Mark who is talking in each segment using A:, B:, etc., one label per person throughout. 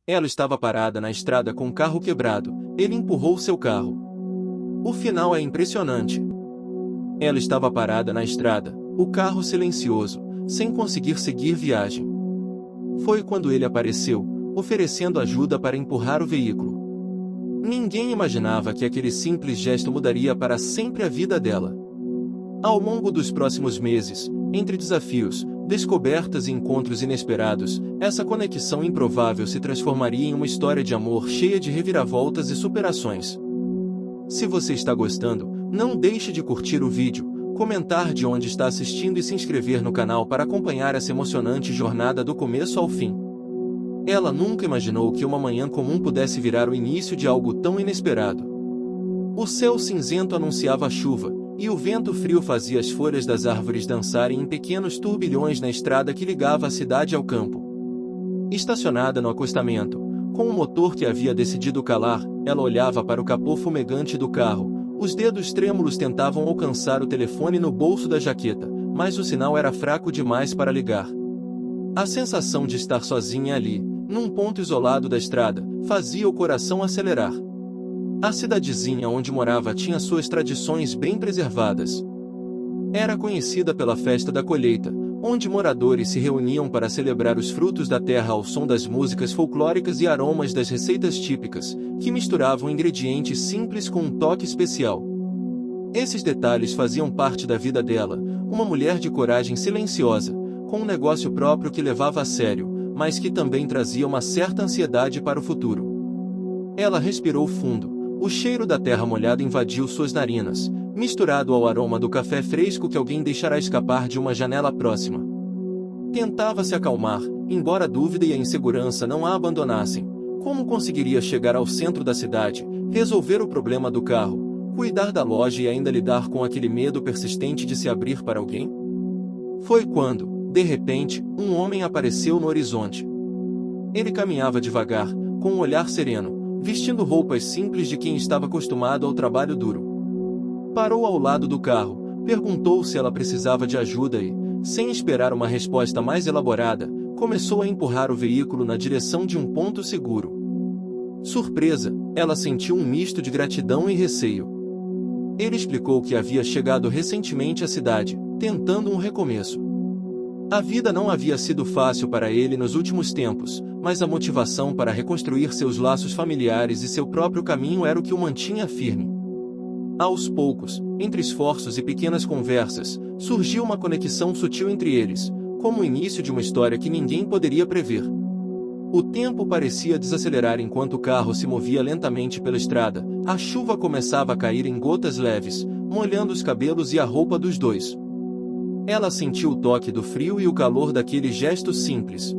A: Ela estava parada na estrada com o carro quebrado. Ele empurrou seu carro. O final é impressionante. Ela estava parada na estrada, o carro silencioso, sem conseguir seguir viagem. Foi quando ele apareceu, oferecendo ajuda para empurrar o veículo. Ninguém imaginava que aquele simples gesto mudaria para sempre a vida dela. Ao longo dos próximos meses, entre desafios, descobertas e encontros inesperados, essa conexão improvável se transformaria em uma história de amor cheia de reviravoltas e superações. Se você está gostando, não deixe de curtir o vídeo, comentar de onde está assistindo e se inscrever no canal para acompanhar essa emocionante jornada do começo ao fim. Ela nunca imaginou que uma manhã comum pudesse virar o início de algo tão inesperado. O céu cinzento anunciava a chuva, e o vento frio fazia as folhas das árvores dançarem em pequenos turbilhões na estrada que ligava a cidade ao campo. Estacionada no acostamento, com o motor que havia decidido calar, ela olhava para o capô fumegante do carro. Os dedos trêmulos tentavam alcançar o telefone no bolso da jaqueta, mas o sinal era fraco demais para ligar. A sensação de estar sozinha ali, num ponto isolado da estrada, fazia o coração acelerar. A cidadezinha onde morava tinha suas tradições bem preservadas. Era conhecida pela festa da colheita, onde moradores se reuniam para celebrar os frutos da terra ao som das músicas folclóricas e aromas das receitas típicas, que misturavam ingredientes simples com um toque especial. Esses detalhes faziam parte da vida dela, uma mulher de coragem silenciosa, com um negócio próprio que levava a sério, mas que também trazia uma certa ansiedade para o futuro. Ela respirou fundo. O cheiro da terra molhada invadiu suas narinas, misturado ao aroma do café fresco que alguém deixará escapar de uma janela próxima. Tentava se acalmar, embora a dúvida e a insegurança não a abandonassem. Como conseguiria chegar ao centro da cidade, resolver o problema do carro, cuidar da loja e ainda lidar com aquele medo persistente de se abrir para alguém? Foi quando, de repente, um homem apareceu no horizonte. Ele caminhava devagar, com um olhar sereno, vestindo roupas simples de quem estava acostumado ao trabalho duro. Parou ao lado do carro, perguntou se ela precisava de ajuda e, sem esperar uma resposta mais elaborada, começou a empurrar o veículo na direção de um ponto seguro. Surpresa, ela sentiu um misto de gratidão e receio. Ele explicou que havia chegado recentemente à cidade, tentando um recomeço. A vida não havia sido fácil para ele nos últimos tempos, mas a motivação para reconstruir seus laços familiares e seu próprio caminho era o que o mantinha firme. Aos poucos, entre esforços e pequenas conversas, surgiu uma conexão sutil entre eles, como o início de uma história que ninguém poderia prever. O tempo parecia desacelerar enquanto o carro se movia lentamente pela estrada. A chuva começava a cair em gotas leves, molhando os cabelos e a roupa dos dois. Ela sentiu o toque do frio e o calor daquele gesto simples.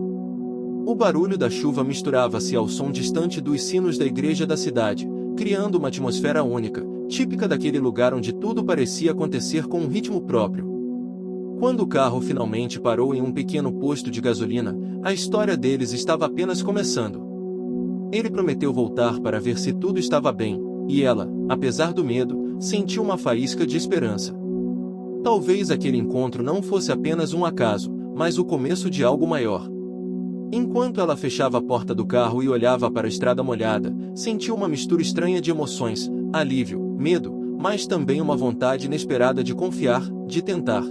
A: O barulho da chuva misturava-se ao som distante dos sinos da igreja da cidade, criando uma atmosfera única, típica daquele lugar onde tudo parecia acontecer com um ritmo próprio. Quando o carro finalmente parou em um pequeno posto de gasolina, a história deles estava apenas começando. Ele prometeu voltar para ver se tudo estava bem, e ela, apesar do medo, sentiu uma faísca de esperança. Talvez aquele encontro não fosse apenas um acaso, mas o começo de algo maior. Enquanto ela fechava a porta do carro e olhava para a estrada molhada, sentiu uma mistura estranha de emoções, alívio, medo, mas também uma vontade inesperada de confiar, de tentar.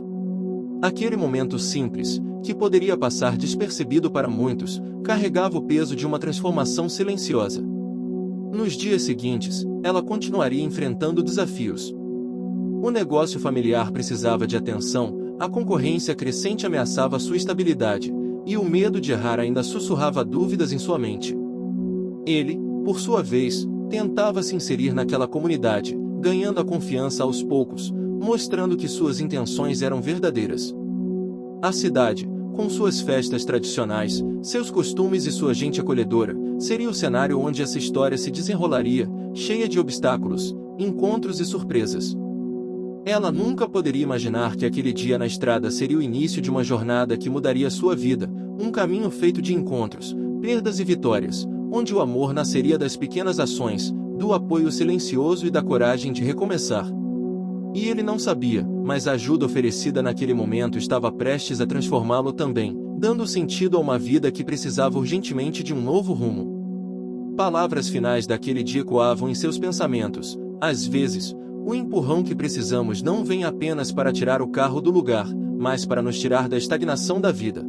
A: Aquele momento simples, que poderia passar despercebido para muitos, carregava o peso de uma transformação silenciosa. Nos dias seguintes, ela continuaria enfrentando desafios. O negócio familiar precisava de atenção, a concorrência crescente ameaçava sua estabilidade, e o medo de errar ainda sussurrava dúvidas em sua mente. Ele, por sua vez, tentava se inserir naquela comunidade, ganhando a confiança aos poucos, mostrando que suas intenções eram verdadeiras. A cidade, com suas festas tradicionais, seus costumes e sua gente acolhedora, seria o cenário onde essa história se desenrolaria, cheia de obstáculos, encontros e surpresas. Ela nunca poderia imaginar que aquele dia na estrada seria o início de uma jornada que mudaria sua vida, um caminho feito de encontros, perdas e vitórias, onde o amor nasceria das pequenas ações, do apoio silencioso e da coragem de recomeçar. E ele não sabia, mas a ajuda oferecida naquele momento estava prestes a transformá-lo também, dando sentido a uma vida que precisava urgentemente de um novo rumo. Palavras finais daquele dia ecoavam em seus pensamentos. Às vezes, o empurrão que precisamos não vem apenas para tirar o carro do lugar, mas para nos tirar da estagnação da vida.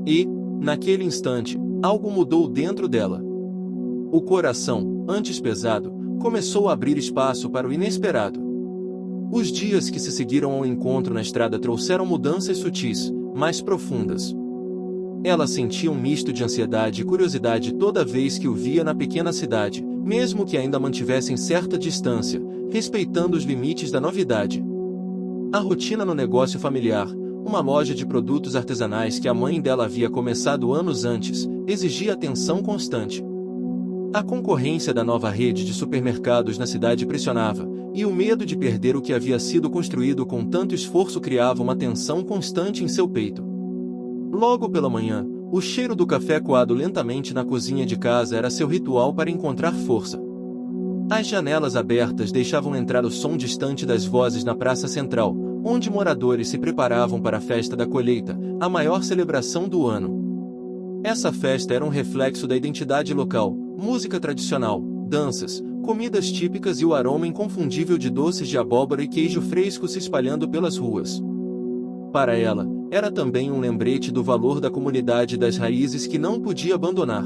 A: E, naquele instante, algo mudou dentro dela. O coração, antes pesado, começou a abrir espaço para o inesperado. Os dias que se seguiram ao encontro na estrada trouxeram mudanças sutis, mais profundas. Ela sentia um misto de ansiedade e curiosidade toda vez que o via na pequena cidade, mesmo que ainda mantivessem certa distância, respeitando os limites da novidade. A rotina no negócio familiar, uma loja de produtos artesanais que a mãe dela havia começado anos antes, exigia atenção constante. A concorrência da nova rede de supermercados na cidade pressionava, e o medo de perder o que havia sido construído com tanto esforço criava uma tensão constante em seu peito. Logo pela manhã, o cheiro do café coado lentamente na cozinha de casa era seu ritual para encontrar força. As janelas abertas deixavam entrar o som distante das vozes na praça central, onde moradores se preparavam para a festa da colheita, a maior celebração do ano. Essa festa era um reflexo da identidade local, música tradicional, danças, comidas típicas e o aroma inconfundível de doces de abóbora e queijo fresco se espalhando pelas ruas. Para ela, era também um lembrete do valor da comunidade e das raízes que não podia abandonar.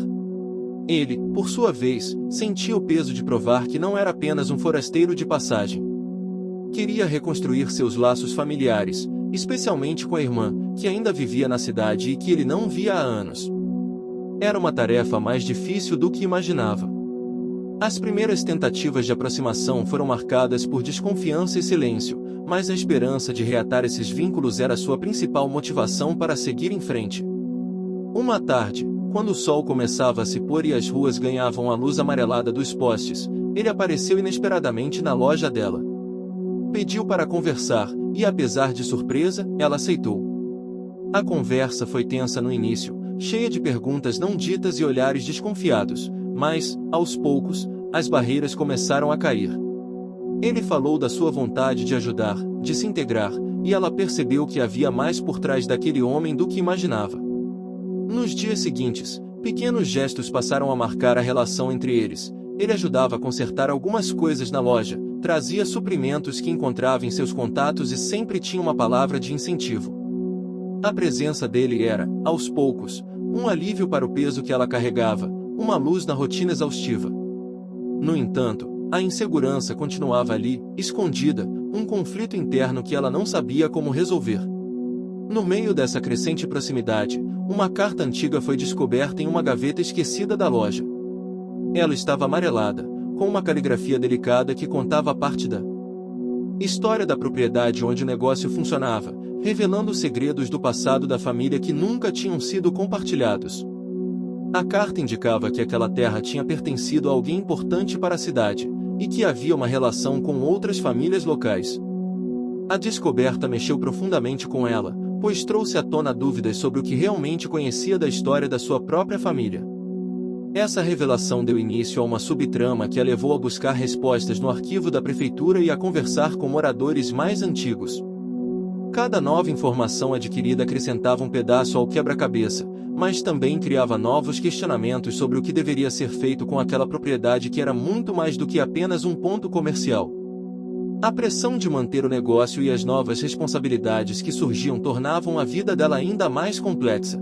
A: Ele, por sua vez, sentia o peso de provar que não era apenas um forasteiro de passagem. Queria reconstruir seus laços familiares, especialmente com a irmã, que ainda vivia na cidade e que ele não via há anos. Era uma tarefa mais difícil do que imaginava. As primeiras tentativas de aproximação foram marcadas por desconfiança e silêncio, mas a esperança de reatar esses vínculos era sua principal motivação para seguir em frente. Uma tarde, quando o sol começava a se pôr e as ruas ganhavam a luz amarelada dos postes, ele apareceu inesperadamente na loja dela. Pediu para conversar, e apesar de surpresa, ela aceitou. A conversa foi tensa no início, cheia de perguntas não ditas e olhares desconfiados, mas, aos poucos, as barreiras começaram a cair. Ele falou da sua vontade de ajudar, de se integrar, e ela percebeu que havia mais por trás daquele homem do que imaginava. Nos dias seguintes, pequenos gestos passaram a marcar a relação entre eles. Ele ajudava a consertar algumas coisas na loja, trazia suprimentos que encontrava em seus contatos e sempre tinha uma palavra de incentivo. A presença dele era, aos poucos, um alívio para o peso que ela carregava, uma luz na rotina exaustiva. No entanto, a insegurança continuava ali, escondida, um conflito interno que ela não sabia como resolver. No meio dessa crescente proximidade, uma carta antiga foi descoberta em uma gaveta esquecida da loja. Ela estava amarelada, com uma caligrafia delicada que contava parte da história da propriedade onde o negócio funcionava, revelando segredos do passado da família que nunca tinham sido compartilhados. A carta indicava que aquela terra tinha pertencido a alguém importante para a cidade, e que havia uma relação com outras famílias locais. A descoberta mexeu profundamente com ela, pois trouxe à tona dúvidas sobre o que realmente conhecia da história da sua própria família. Essa revelação deu início a uma subtrama que a levou a buscar respostas no arquivo da prefeitura e a conversar com moradores mais antigos. Cada nova informação adquirida acrescentava um pedaço ao quebra-cabeça, mas também criava novos questionamentos sobre o que deveria ser feito com aquela propriedade que era muito mais do que apenas um ponto comercial. A pressão de manter o negócio e as novas responsabilidades que surgiam tornavam a vida dela ainda mais complexa.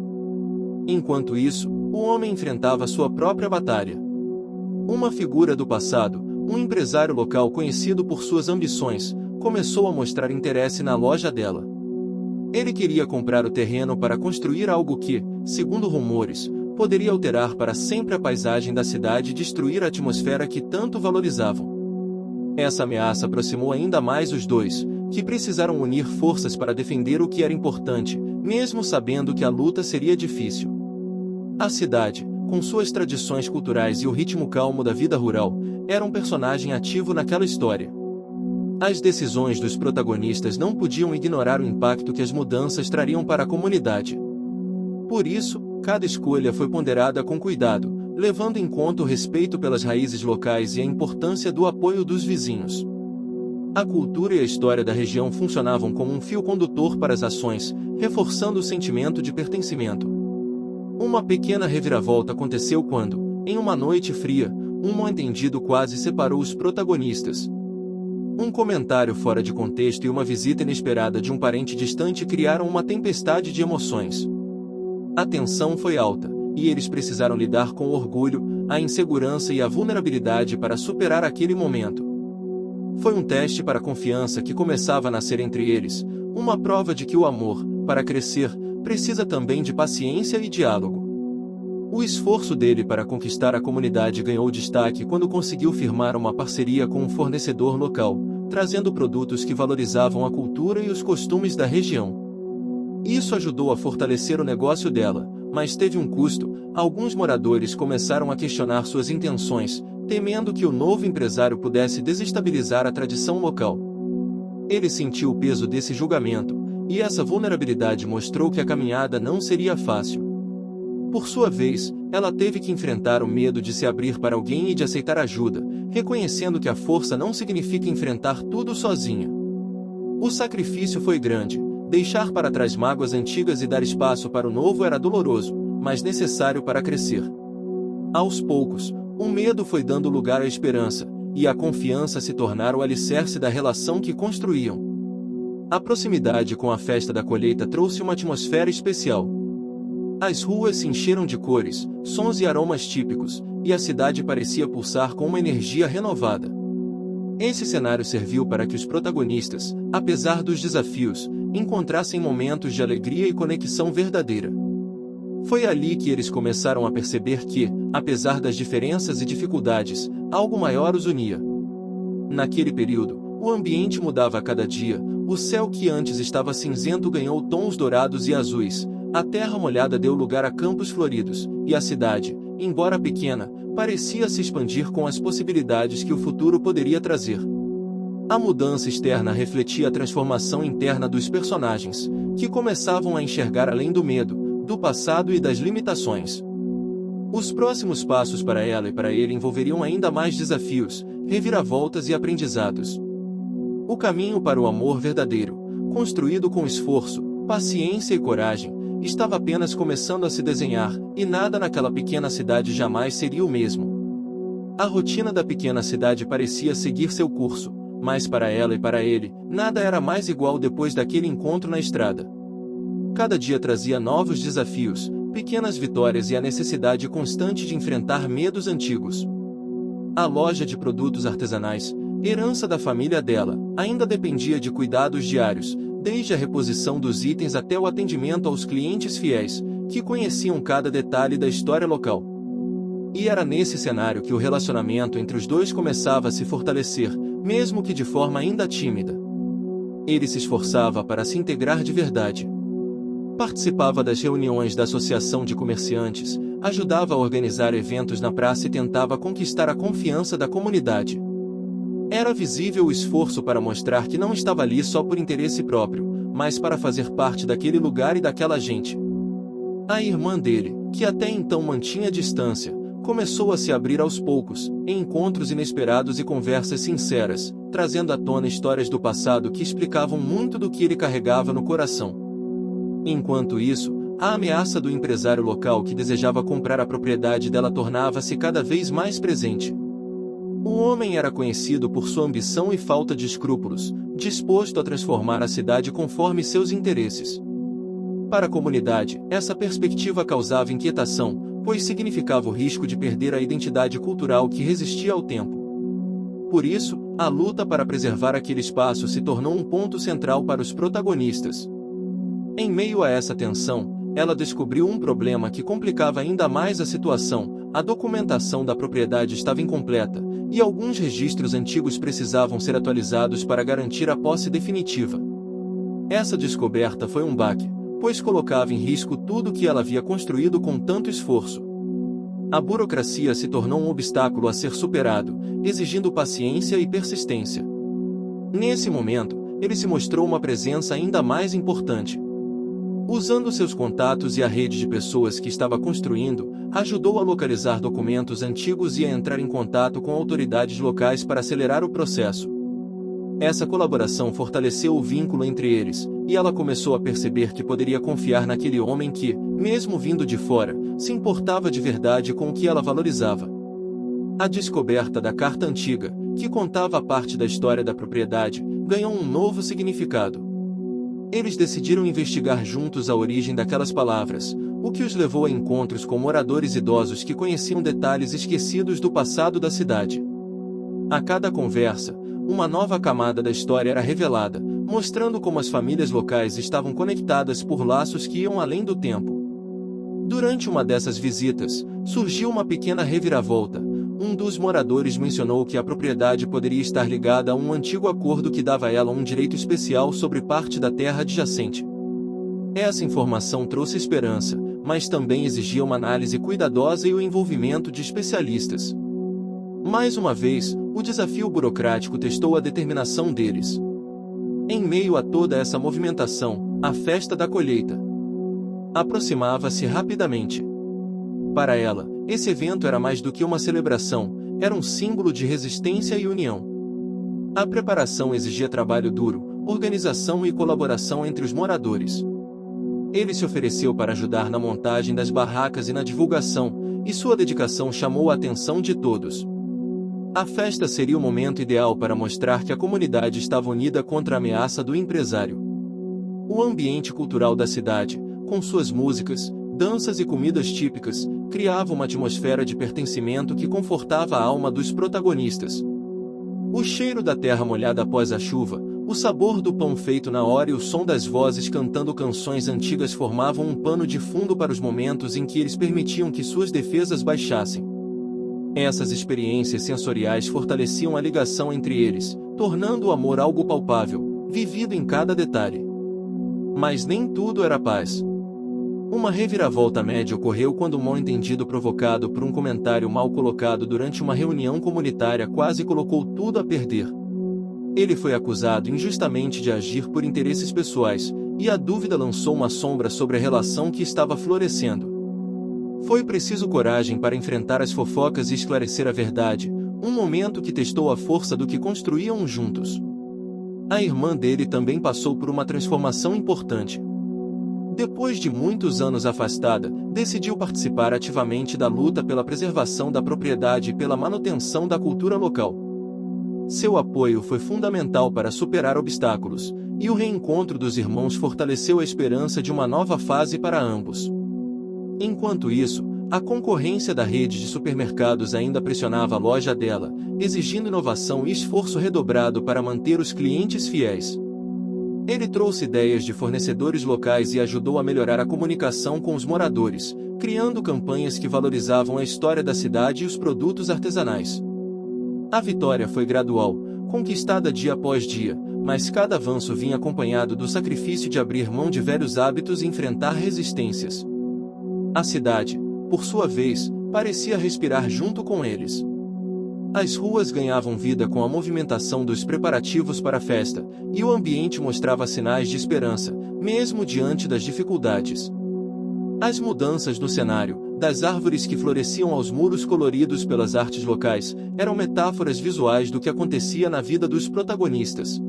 A: Enquanto isso, o homem enfrentava sua própria batalha. Uma figura do passado, um empresário local conhecido por suas ambições, começou a mostrar interesse na loja dela. Ele queria comprar o terreno para construir algo que, segundo rumores, poderia alterar para sempre a paisagem da cidade e destruir a atmosfera que tanto valorizavam. Essa ameaça aproximou ainda mais os dois, que precisaram unir forças para defender o que era importante, mesmo sabendo que a luta seria difícil. A cidade, com suas tradições culturais e o ritmo calmo da vida rural, era um personagem ativo naquela história. As decisões dos protagonistas não podiam ignorar o impacto que as mudanças trariam para a comunidade. Por isso, cada escolha foi ponderada com cuidado, levando em conta o respeito pelas raízes locais e a importância do apoio dos vizinhos. A cultura e a história da região funcionavam como um fio condutor para as ações, reforçando o sentimento de pertencimento. Uma pequena reviravolta aconteceu quando, Em uma noite fria, um mal-entendido quase separou os protagonistas. Um comentário fora de contexto e uma visita inesperada de um parente distante criaram uma tempestade de emoções. A tensão foi alta, e eles precisaram lidar com o orgulho, a insegurança e a vulnerabilidade para superar aquele momento. Foi um teste para a confiança que começava a nascer entre eles, uma prova de que o amor, para crescer, precisa também de paciência e diálogo. O esforço dele para conquistar a comunidade ganhou destaque quando conseguiu firmar uma parceria com um fornecedor local, trazendo produtos que valorizavam a cultura e os costumes da região. Isso ajudou a fortalecer o negócio dela, mas teve um custo. Alguns moradores começaram a questionar suas intenções, temendo que o novo empresário pudesse desestabilizar a tradição local. Ele sentiu o peso desse julgamento, e essa vulnerabilidade mostrou que a caminhada não seria fácil. Por sua vez, ela teve que enfrentar o medo de se abrir para alguém e de aceitar ajuda, reconhecendo que a força não significa enfrentar tudo sozinha. O sacrifício foi grande. Deixar para trás mágoas antigas e dar espaço para o novo era doloroso, mas necessário para crescer. Aos poucos, o medo foi dando lugar à esperança, e a confiança se tornara o alicerce da relação que construíam. A proximidade com a festa da colheita trouxe uma atmosfera especial. As ruas se encheram de cores, sons e aromas típicos, e a cidade parecia pulsar com uma energia renovada. Esse cenário serviu para que os protagonistas, apesar dos desafios, encontrassem momentos de alegria e conexão verdadeira. Foi ali que eles começaram a perceber que, apesar das diferenças e dificuldades, algo maior os unia. Naquele período, o ambiente mudava a cada dia, o céu que antes estava cinzento ganhou tons dourados e azuis, a terra molhada deu lugar a campos floridos, e a cidade, embora pequena, parecia se expandir com as possibilidades que o futuro poderia trazer. A mudança externa refletia a transformação interna dos personagens, que começavam a enxergar além do medo, do passado e das limitações. Os próximos passos para ela e para ele envolveriam ainda mais desafios, reviravoltas e aprendizados. O caminho para o amor verdadeiro, construído com esforço, paciência e coragem, estava apenas começando a se desenhar, e nada naquela pequena cidade jamais seria o mesmo. A rotina da pequena cidade parecia seguir seu curso, mas para ela e para ele, nada era mais igual depois daquele encontro na estrada. Cada dia trazia novos desafios, pequenas vitórias e a necessidade constante de enfrentar medos antigos. A loja de produtos artesanais, herança da família dela, ainda dependia de cuidados diários, desde a reposição dos itens até o atendimento aos clientes fiéis, que conheciam cada detalhe da história local. E era nesse cenário que o relacionamento entre os dois começava a se fortalecer, mesmo que de forma ainda tímida. Ele se esforçava para se integrar de verdade. Participava das reuniões da Associação de Comerciantes, ajudava a organizar eventos na praça e tentava conquistar a confiança da comunidade. Era visível o esforço para mostrar que não estava ali só por interesse próprio, mas para fazer parte daquele lugar e daquela gente. A irmã dele, que até então mantinha distância, começou a se abrir aos poucos, em encontros inesperados e conversas sinceras, trazendo à tona histórias do passado que explicavam muito do que ele carregava no coração. Enquanto isso, a ameaça do empresário local que desejava comprar a propriedade dela tornava-se cada vez mais presente. O homem era conhecido por sua ambição e falta de escrúpulos, disposto a transformar a cidade conforme seus interesses. Para a comunidade, essa perspectiva causava inquietação, pois significava o risco de perder a identidade cultural que resistia ao tempo. Por isso, a luta para preservar aquele espaço se tornou um ponto central para os protagonistas. Em meio a essa tensão, ela descobriu um problema que complicava ainda mais a situação: a documentação da propriedade estava incompleta, e alguns registros antigos precisavam ser atualizados para garantir a posse definitiva. Essa descoberta foi um baque, pois colocava em risco tudo o que ela havia construído com tanto esforço. A burocracia se tornou um obstáculo a ser superado, exigindo paciência e persistência. Nesse momento, ele se mostrou uma presença ainda mais importante. Usando seus contatos e a rede de pessoas que estava construindo, ajudou a localizar documentos antigos e a entrar em contato com autoridades locais para acelerar o processo. Essa colaboração fortaleceu o vínculo entre eles, e ela começou a perceber que poderia confiar naquele homem que, mesmo vindo de fora, se importava de verdade com o que ela valorizava. A descoberta da carta antiga, que contava parte da história da propriedade, ganhou um novo significado. Eles decidiram investigar juntos a origem daquelas palavras, o que os levou a encontros com moradores idosos que conheciam detalhes esquecidos do passado da cidade. A cada conversa, uma nova camada da história era revelada, mostrando como as famílias locais estavam conectadas por laços que iam além do tempo. Durante uma dessas visitas, surgiu uma pequena reviravolta. Um dos moradores mencionou que a propriedade poderia estar ligada a um antigo acordo que dava a ela um direito especial sobre parte da terra adjacente. Essa informação trouxe esperança, mas também exigia uma análise cuidadosa e o envolvimento de especialistas. Mais uma vez, o desafio burocrático testou a determinação deles. Em meio a toda essa movimentação, a festa da colheita aproximava-se rapidamente. Para ela, esse evento era mais do que uma celebração, era um símbolo de resistência e união. A preparação exigia trabalho duro, organização e colaboração entre os moradores. Ele se ofereceu para ajudar na montagem das barracas e na divulgação, e sua dedicação chamou a atenção de todos. A festa seria o momento ideal para mostrar que a comunidade estava unida contra a ameaça do empresário. O ambiente cultural da cidade, com suas músicas, danças e comidas típicas, criava uma atmosfera de pertencimento que confortava a alma dos protagonistas. O cheiro da terra molhada após a chuva, o sabor do pão feito na hora e o som das vozes cantando canções antigas formavam um pano de fundo para os momentos em que eles permitiam que suas defesas baixassem. Essas experiências sensoriais fortaleciam a ligação entre eles, tornando o amor algo palpável, vivido em cada detalhe. Mas nem tudo era paz. Uma reviravolta média ocorreu quando um mal-entendido provocado por um comentário mal colocado durante uma reunião comunitária quase colocou tudo a perder. Ele foi acusado injustamente de agir por interesses pessoais, e a dúvida lançou uma sombra sobre a relação que estava florescendo. Foi preciso coragem para enfrentar as fofocas e esclarecer a verdade, um momento que testou a força do que construíam juntos. A irmã dele também passou por uma transformação importante. Depois de muitos anos afastada, decidiu participar ativamente da luta pela preservação da propriedade e pela manutenção da cultura local. Seu apoio foi fundamental para superar obstáculos, e o reencontro dos irmãos fortaleceu a esperança de uma nova fase para ambos. Enquanto isso, a concorrência da rede de supermercados ainda pressionava a loja dela, exigindo inovação e esforço redobrado para manter os clientes fiéis. Ele trouxe ideias de fornecedores locais e ajudou a melhorar a comunicação com os moradores, criando campanhas que valorizavam a história da cidade e os produtos artesanais. A vitória foi gradual, conquistada dia após dia, mas cada avanço vinha acompanhado do sacrifício de abrir mão de velhos hábitos e enfrentar resistências. A cidade, por sua vez, parecia respirar junto com eles. As ruas ganhavam vida com a movimentação dos preparativos para a festa, e o ambiente mostrava sinais de esperança, mesmo diante das dificuldades. As mudanças no cenário, das árvores que floresciam aos muros coloridos pelas artes locais, eram metáforas visuais do que acontecia na vida dos protagonistas.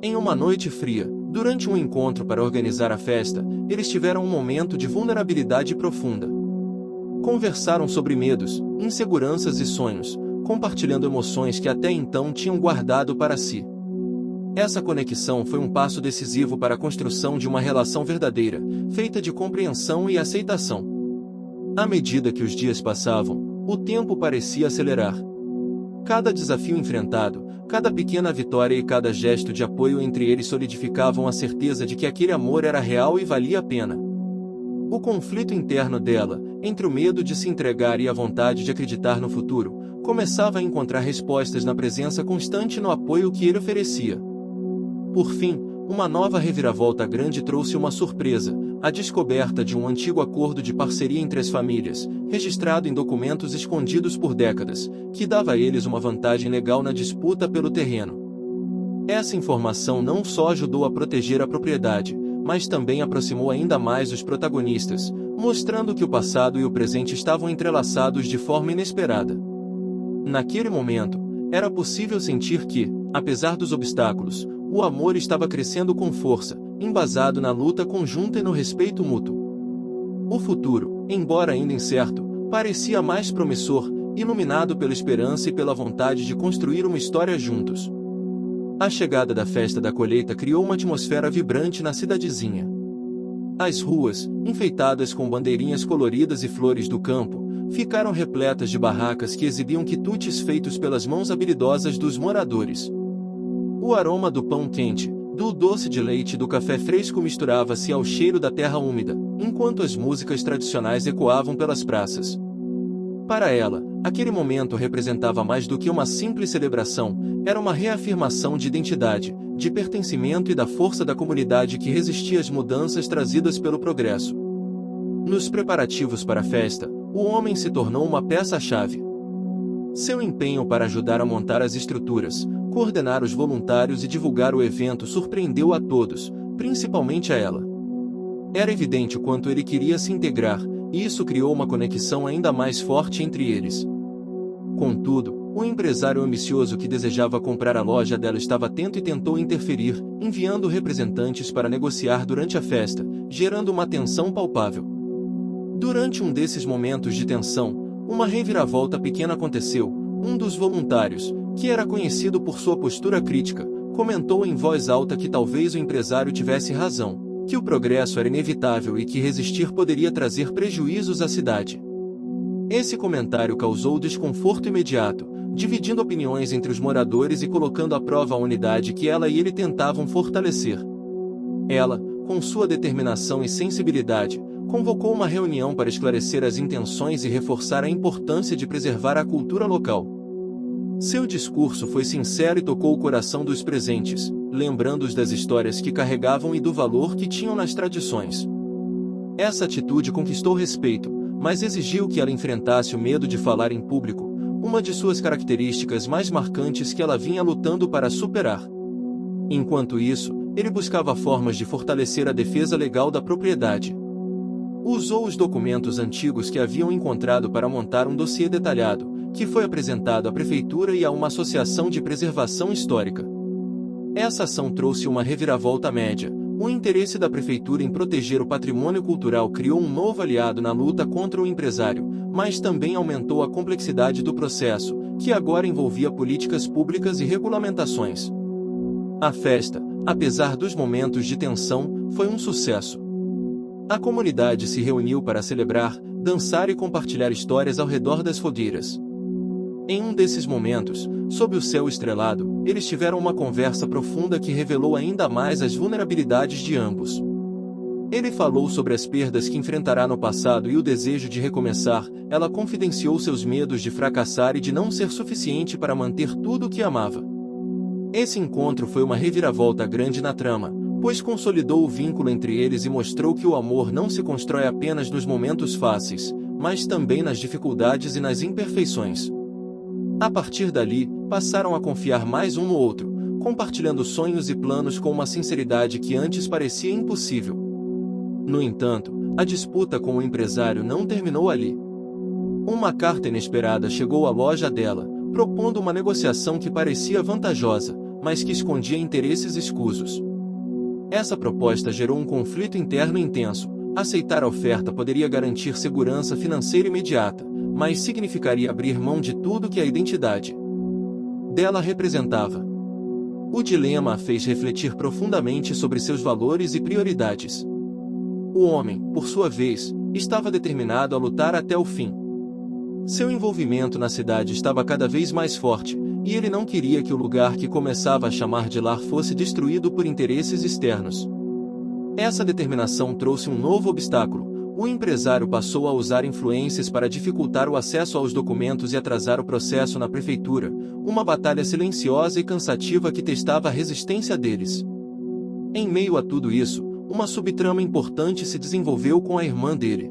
A: Em uma noite fria, durante um encontro para organizar a festa, eles tiveram um momento de vulnerabilidade profunda. Conversaram sobre medos, inseguranças e sonhos, compartilhando emoções que até então tinham guardado para si. Essa conexão foi um passo decisivo para a construção de uma relação verdadeira, feita de compreensão e aceitação. À medida que os dias passavam, o tempo parecia acelerar. Cada desafio enfrentado, cada pequena vitória e cada gesto de apoio entre eles solidificavam a certeza de que aquele amor era real e valia a pena. O conflito interno dela, entre o medo de se entregar e a vontade de acreditar no futuro, começava a encontrar respostas na presença constante e no apoio que ele oferecia. Por fim, uma nova reviravolta grande trouxe uma surpresa, a descoberta de um antigo acordo de parceria entre as famílias, registrado em documentos escondidos por décadas, que dava a eles uma vantagem legal na disputa pelo terreno. Essa informação não só ajudou a proteger a propriedade, mas também aproximou ainda mais os protagonistas, mostrando que o passado e o presente estavam entrelaçados de forma inesperada. Naquele momento, era possível sentir que, Apesar dos obstáculos, o amor estava crescendo com força, embasado na luta conjunta e no respeito mútuo. O futuro, embora ainda incerto, parecia mais promissor, iluminado pela esperança e pela vontade de construir uma história juntos. A chegada da festa da colheita criou uma atmosfera vibrante na cidadezinha. As ruas, enfeitadas com bandeirinhas coloridas e flores do campo, ficaram repletas de barracas que exibiam quitutes feitos pelas mãos habilidosas dos moradores. O aroma do pão quente, do doce de leite e do café fresco misturava-se ao cheiro da terra úmida, enquanto as músicas tradicionais ecoavam pelas praças. Para ela, aquele momento representava mais do que uma simples celebração, era uma reafirmação de identidade, de pertencimento e da força da comunidade que resistia às mudanças trazidas pelo progresso. Nos preparativos para a festa, o homem se tornou uma peça-chave. Seu empenho para ajudar a montar as estruturas, coordenar os voluntários e divulgar o evento surpreendeu a todos, principalmente a ela. Era evidente o quanto ele queria se integrar, e isso criou uma conexão ainda mais forte entre eles. Contudo, o empresário ambicioso que desejava comprar a loja dela estava atento e tentou interferir, enviando representantes para negociar durante a festa, gerando uma tensão palpável. Durante um desses momentos de tensão, uma reviravolta pequena aconteceu. Um dos voluntários, que era conhecido por sua postura crítica, comentou em voz alta que talvez o empresário tivesse razão, que o progresso era inevitável e que resistir poderia trazer prejuízos à cidade. Esse comentário causou desconforto imediato, dividindo opiniões entre os moradores e colocando à prova a unidade que ela e ele tentavam fortalecer. Ela, com sua determinação e sensibilidade, convocou uma reunião para esclarecer as intenções e reforçar a importância de preservar a cultura local. Seu discurso foi sincero e tocou o coração dos presentes, lembrando-os das histórias que carregavam e do valor que tinham nas tradições. Essa atitude conquistou respeito, mas exigiu que ela enfrentasse o medo de falar em público, uma de suas características mais marcantes que ela vinha lutando para superar. Enquanto isso, ele buscava formas de fortalecer a defesa legal da propriedade. Usou os documentos antigos que haviam encontrado para montar um dossiê detalhado, que foi apresentado à prefeitura e a uma associação de preservação histórica. Essa ação trouxe uma reviravolta média. O interesse da prefeitura em proteger o patrimônio cultural criou um novo aliado na luta contra o empresário, mas também aumentou a complexidade do processo, que agora envolvia políticas públicas e regulamentações. A festa, apesar dos momentos de tensão, foi um sucesso. A comunidade se reuniu para celebrar, dançar e compartilhar histórias ao redor das fogueiras. Em um desses momentos, sob o céu estrelado, eles tiveram uma conversa profunda que revelou ainda mais as vulnerabilidades de ambos. Ele falou sobre as perdas que enfrentará no passado e o desejo de recomeçar. Ela confidenciou seus medos de fracassar e de não ser suficiente para manter tudo o que amava. Esse encontro foi uma reviravolta grande na trama, pois consolidou o vínculo entre eles e mostrou que o amor não se constrói apenas nos momentos fáceis, mas também nas dificuldades e nas imperfeições. A partir dali, passaram a confiar mais um no outro, compartilhando sonhos e planos com uma sinceridade que antes parecia impossível. No entanto, a disputa com o empresário não terminou ali. Uma carta inesperada chegou à loja dela, propondo uma negociação que parecia vantajosa, mas que escondia interesses escusos. Essa proposta gerou um conflito interno intenso. Aceitar a oferta poderia garantir segurança financeira imediata, mas significaria abrir mão de tudo que a identidade dela representava. O dilema a fez refletir profundamente sobre seus valores e prioridades. O homem, por sua vez, estava determinado a lutar até o fim. Seu envolvimento na cidade estava cada vez mais forte, e ele não queria que o lugar que começava a chamar de lar fosse destruído por interesses externos. Essa determinação trouxe um novo obstáculo. O empresário passou a usar influências para dificultar o acesso aos documentos e atrasar o processo na prefeitura, uma batalha silenciosa e cansativa que testava a resistência deles. Em meio a tudo isso, uma subtrama importante se desenvolveu com a irmã dele.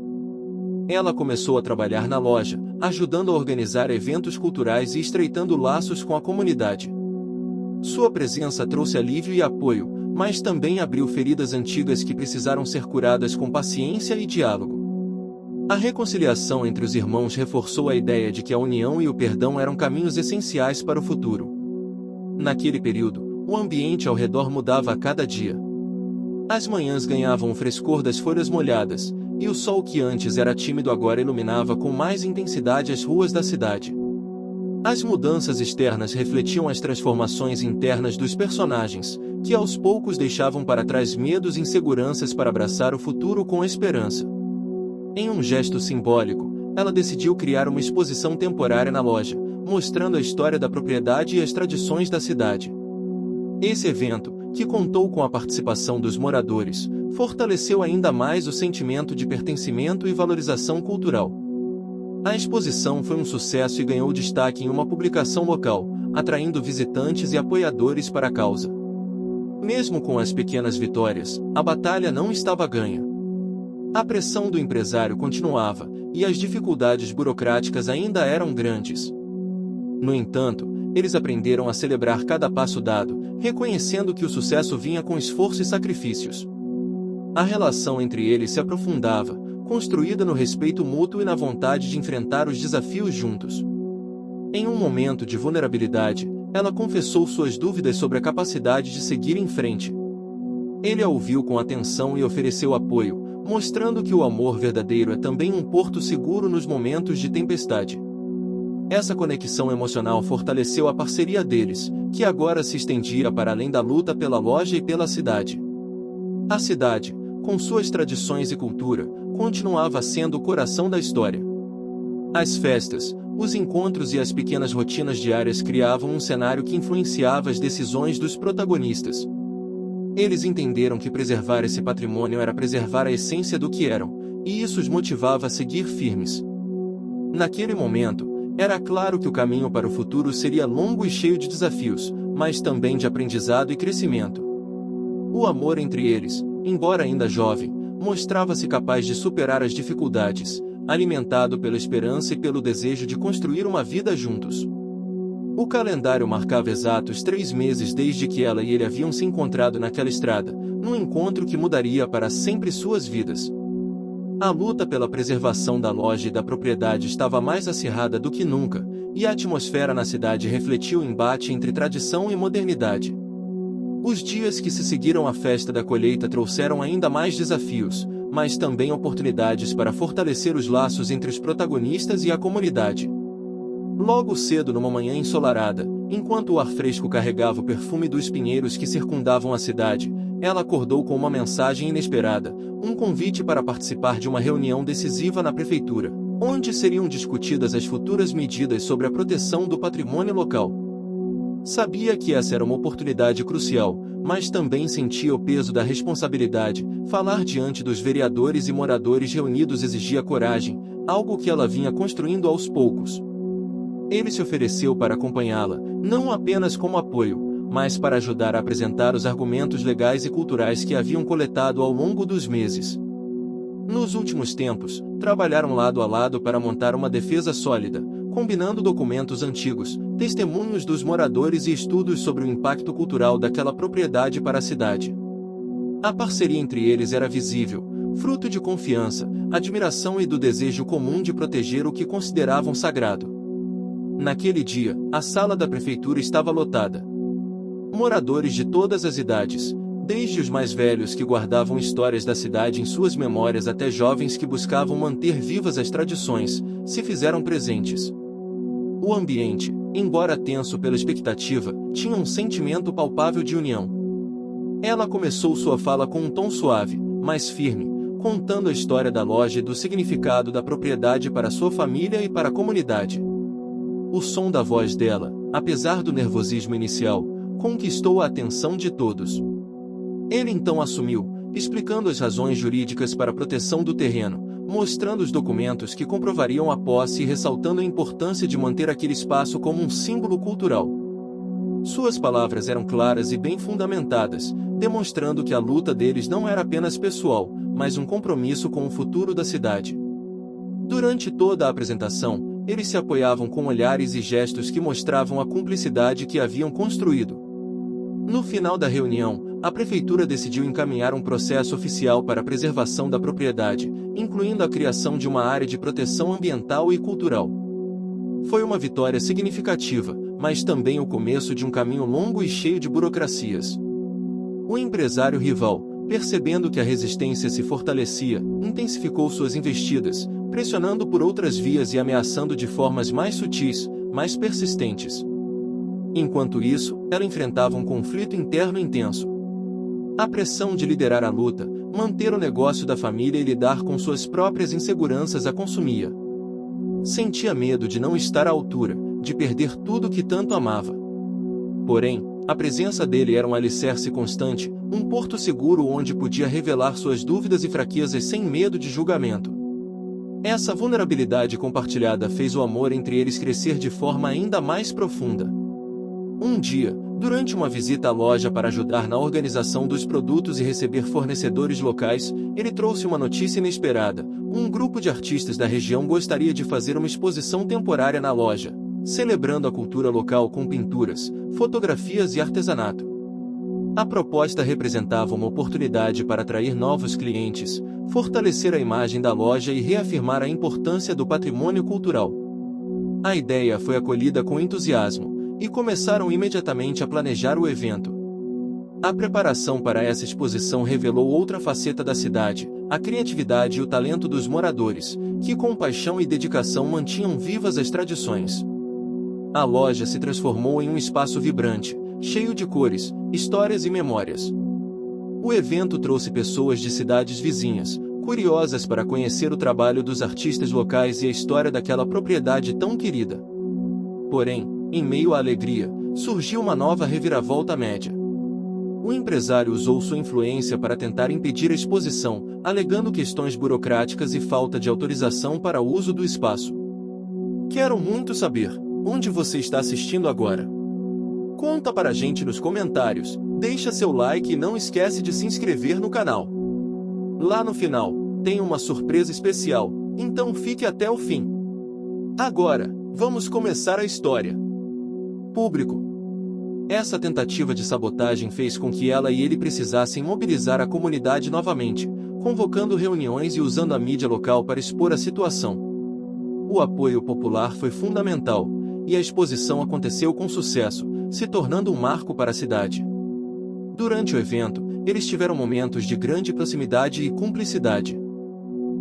A: Ela começou a trabalhar na loja, ajudando a organizar eventos culturais e estreitando laços com a comunidade. Sua presença trouxe alívio e apoio, mas também abriu feridas antigas que precisaram ser curadas com paciência e diálogo. A reconciliação entre os irmãos reforçou a ideia de que a união e o perdão eram caminhos essenciais para o futuro. Naquele período, o ambiente ao redor mudava a cada dia. As manhãs ganhavam o frescor das folhas molhadas, e o sol que antes era tímido agora iluminava com mais intensidade as ruas da cidade. As mudanças externas refletiam as transformações internas dos personagens, que aos poucos deixavam para trás medos e inseguranças para abraçar o futuro com esperança. Em um gesto simbólico, ela decidiu criar uma exposição temporária na loja, mostrando a história da propriedade e as tradições da cidade. Esse evento, que contou com a participação dos moradores, fortaleceu ainda mais o sentimento de pertencimento e valorização cultural. A exposição foi um sucesso e ganhou destaque em uma publicação local, atraindo visitantes e apoiadores para a causa. Mesmo com as pequenas vitórias, a batalha não estava ganha. A pressão do empresário continuava, e as dificuldades burocráticas ainda eram grandes. No entanto, eles aprenderam a celebrar cada passo dado, reconhecendo que o sucesso vinha com esforço e sacrifícios. A relação entre eles se aprofundava, construída no respeito mútuo e na vontade de enfrentar os desafios juntos. Em um momento de vulnerabilidade, ela confessou suas dúvidas sobre a capacidade de seguir em frente. Ele a ouviu com atenção e ofereceu apoio, mostrando que o amor verdadeiro é também um porto seguro nos momentos de tempestade. Essa conexão emocional fortaleceu a parceria deles, que agora se estendia para além da luta pela loja e pela cidade. A cidade, com suas tradições e cultura, continuava sendo o coração da história. As festas, os encontros e as pequenas rotinas diárias criavam um cenário que influenciava as decisões dos protagonistas. Eles entenderam que preservar esse patrimônio era preservar a essência do que eram, e isso os motivava a seguir firmes. Naquele momento, era claro que o caminho para o futuro seria longo e cheio de desafios, mas também de aprendizado e crescimento. O amor entre eles, embora ainda jovem, mostrava-se capaz de superar as dificuldades, alimentado pela esperança e pelo desejo de construir uma vida juntos. O calendário marcava exatos 3 meses desde que ela e ele haviam se encontrado naquela estrada, num encontro que mudaria para sempre suas vidas. A luta pela preservação da loja e da propriedade estava mais acirrada do que nunca, e a atmosfera na cidade refletia o embate entre tradição e modernidade. Os dias que se seguiram à festa da colheita trouxeram ainda mais desafios, mas também oportunidades para fortalecer os laços entre os protagonistas e a comunidade. Logo cedo numa manhã ensolarada, enquanto o ar fresco carregava o perfume dos pinheiros que circundavam a cidade, ela acordou com uma mensagem inesperada, um convite para participar de uma reunião decisiva na prefeitura, onde seriam discutidas as futuras medidas sobre a proteção do patrimônio local. Sabia que essa era uma oportunidade crucial, mas também sentia o peso da responsabilidade. Falar diante dos vereadores e moradores reunidos exigia coragem, algo que ela vinha construindo aos poucos. Ele se ofereceu para acompanhá-la, não apenas como apoio, mas para ajudar a apresentar os argumentos legais e culturais que haviam coletado ao longo dos meses. Nos últimos tempos, trabalharam lado a lado para montar uma defesa sólida, combinando documentos antigos, testemunhos dos moradores e estudos sobre o impacto cultural daquela propriedade para a cidade. A parceria entre eles era visível, fruto de confiança, admiração e do desejo comum de proteger o que consideravam sagrado. Naquele dia, a sala da prefeitura estava lotada. Moradores de todas as idades, desde os mais velhos que guardavam histórias da cidade em suas memórias até jovens que buscavam manter vivas as tradições, se fizeram presentes. O ambiente, embora tenso pela expectativa, tinha um sentimento palpável de união. Ela começou sua fala com um tom suave, mas firme, contando a história da loja e do significado da propriedade para sua família e para a comunidade. O som da voz dela, apesar do nervosismo inicial, conquistou a atenção de todos. Ele então assumiu, explicando as razões jurídicas para a proteção do terreno, mostrando os documentos que comprovariam a posse e ressaltando a importância de manter aquele espaço como um símbolo cultural. Suas palavras eram claras e bem fundamentadas, demonstrando que a luta deles não era apenas pessoal, mas um compromisso com o futuro da cidade. Durante toda a apresentação, eles se apoiavam com olhares e gestos que mostravam a cumplicidade que haviam construído. No final da reunião, a prefeitura decidiu encaminhar um processo oficial para a preservação da propriedade, incluindo a criação de uma área de proteção ambiental e cultural. Foi uma vitória significativa, mas também o começo de um caminho longo e cheio de burocracias. O empresário rival, percebendo que a resistência se fortalecia, intensificou suas investidas, pressionando por outras vias e ameaçando de formas mais sutis, mais persistentes. Enquanto isso, ela enfrentava um conflito interno intenso. A pressão de liderar a luta, manter o negócio da família e lidar com suas próprias inseguranças a consumia. Sentia medo de não estar à altura, de perder tudo que tanto amava. Porém, a presença dele era um alicerce constante, um porto seguro onde podia revelar suas dúvidas e fraquezas sem medo de julgamento. Essa vulnerabilidade compartilhada fez o amor entre eles crescer de forma ainda mais profunda. Um dia, durante uma visita à loja para ajudar na organização dos produtos e receber fornecedores locais, ele trouxe uma notícia inesperada. Um grupo de artistas da região gostaria de fazer uma exposição temporária na loja, celebrando a cultura local com pinturas, fotografias e artesanato. A proposta representava uma oportunidade para atrair novos clientes, fortalecer a imagem da loja e reafirmar a importância do patrimônio cultural. A ideia foi acolhida com entusiasmo, e começaram imediatamente a planejar o evento. A preparação para essa exposição revelou outra faceta da cidade, a criatividade e o talento dos moradores, que com paixão e dedicação mantinham vivas as tradições. A loja se transformou em um espaço vibrante, cheio de cores, histórias e memórias. O evento trouxe pessoas de cidades vizinhas, curiosas para conhecer o trabalho dos artistas locais e a história daquela propriedade tão querida. Porém, em meio à alegria, surgiu uma nova reviravolta média. O empresário usou sua influência para tentar impedir a exposição, alegando questões burocráticas e falta de autorização para o uso do espaço. Quero muito saber, onde você está assistindo agora? Conta para a gente nos comentários, deixa seu like e não esquece de se inscrever no canal. Lá no final, tem uma surpresa especial, então fique até o fim. Agora, vamos começar a história. Público. Essa tentativa de sabotagem fez com que ela e ele precisassem mobilizar a comunidade novamente, convocando reuniões e usando a mídia local para expor a situação. O apoio popular foi fundamental, e a exposição aconteceu com sucesso, se tornando um marco para a cidade. Durante o evento, eles tiveram momentos de grande proximidade e cumplicidade.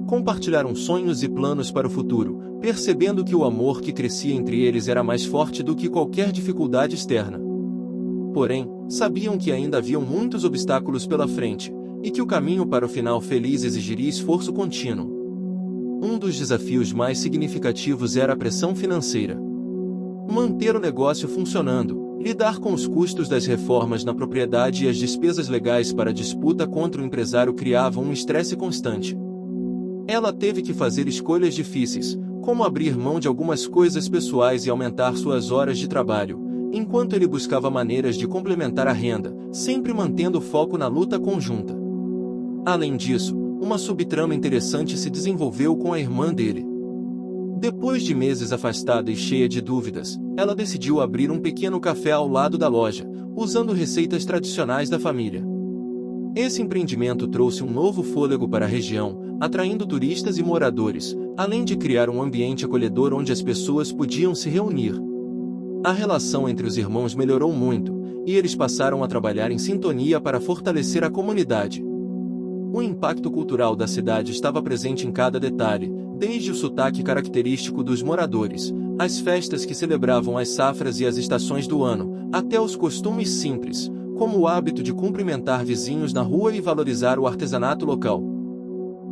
A: Compartilharam sonhos e planos para o futuro, percebendo que o amor que crescia entre eles era mais forte do que qualquer dificuldade externa. Porém, sabiam que ainda haviam muitos obstáculos pela frente, e que o caminho para o final feliz exigiria esforço contínuo. Um dos desafios mais significativos era a pressão financeira. Manter o negócio funcionando, lidar com os custos das reformas na propriedade e as despesas legais para a disputa contra o empresário criavam um estresse constante. Ela teve que fazer escolhas difíceis, como abrir mão de algumas coisas pessoais e aumentar suas horas de trabalho, enquanto ele buscava maneiras de complementar a renda, sempre mantendo foco na luta conjunta. Além disso, uma subtrama interessante se desenvolveu com a irmã dele. Depois de meses afastada e cheia de dúvidas, ela decidiu abrir um pequeno café ao lado da loja, usando receitas tradicionais da família. Esse empreendimento trouxe um novo fôlego para a região, atraindo turistas e moradores, além de criar um ambiente acolhedor onde as pessoas podiam se reunir. A relação entre os irmãos melhorou muito, e eles passaram a trabalhar em sintonia para fortalecer a comunidade. O impacto cultural da cidade estava presente em cada detalhe, desde o sotaque característico dos moradores, as festas que celebravam as safras e as estações do ano, até os costumes simples, como o hábito de cumprimentar vizinhos na rua e valorizar o artesanato local.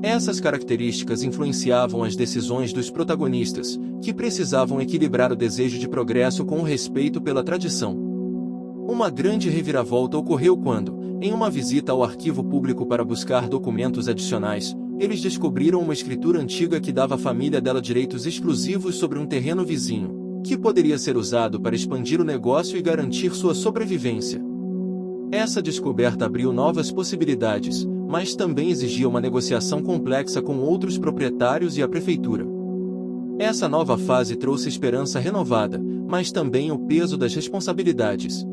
A: Essas características influenciavam as decisões dos protagonistas, que precisavam equilibrar o desejo de progresso com o respeito pela tradição. Uma grande reviravolta ocorreu quando, em uma visita ao arquivo público para buscar documentos adicionais, eles descobriram uma escritura antiga que dava à família dela direitos exclusivos sobre um terreno vizinho, que poderia ser usado para expandir o negócio e garantir sua sobrevivência. Essa descoberta abriu novas possibilidades, mas também exigia uma negociação complexa com outros proprietários e a prefeitura. Essa nova fase trouxe esperança renovada, mas também o peso das responsabilidades.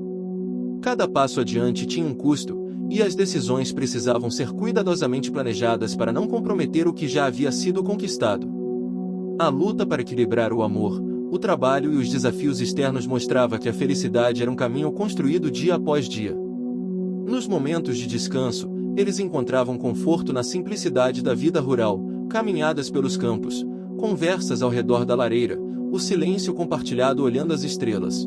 A: Cada passo adiante tinha um custo, e as decisões precisavam ser cuidadosamente planejadas para não comprometer o que já havia sido conquistado. A luta para equilibrar o amor, o trabalho e os desafios externos mostrava que a felicidade era um caminho construído dia após dia. Nos momentos de descanso, eles encontravam conforto na simplicidade da vida rural, caminhadas pelos campos, conversas ao redor da lareira, o silêncio compartilhado olhando as estrelas.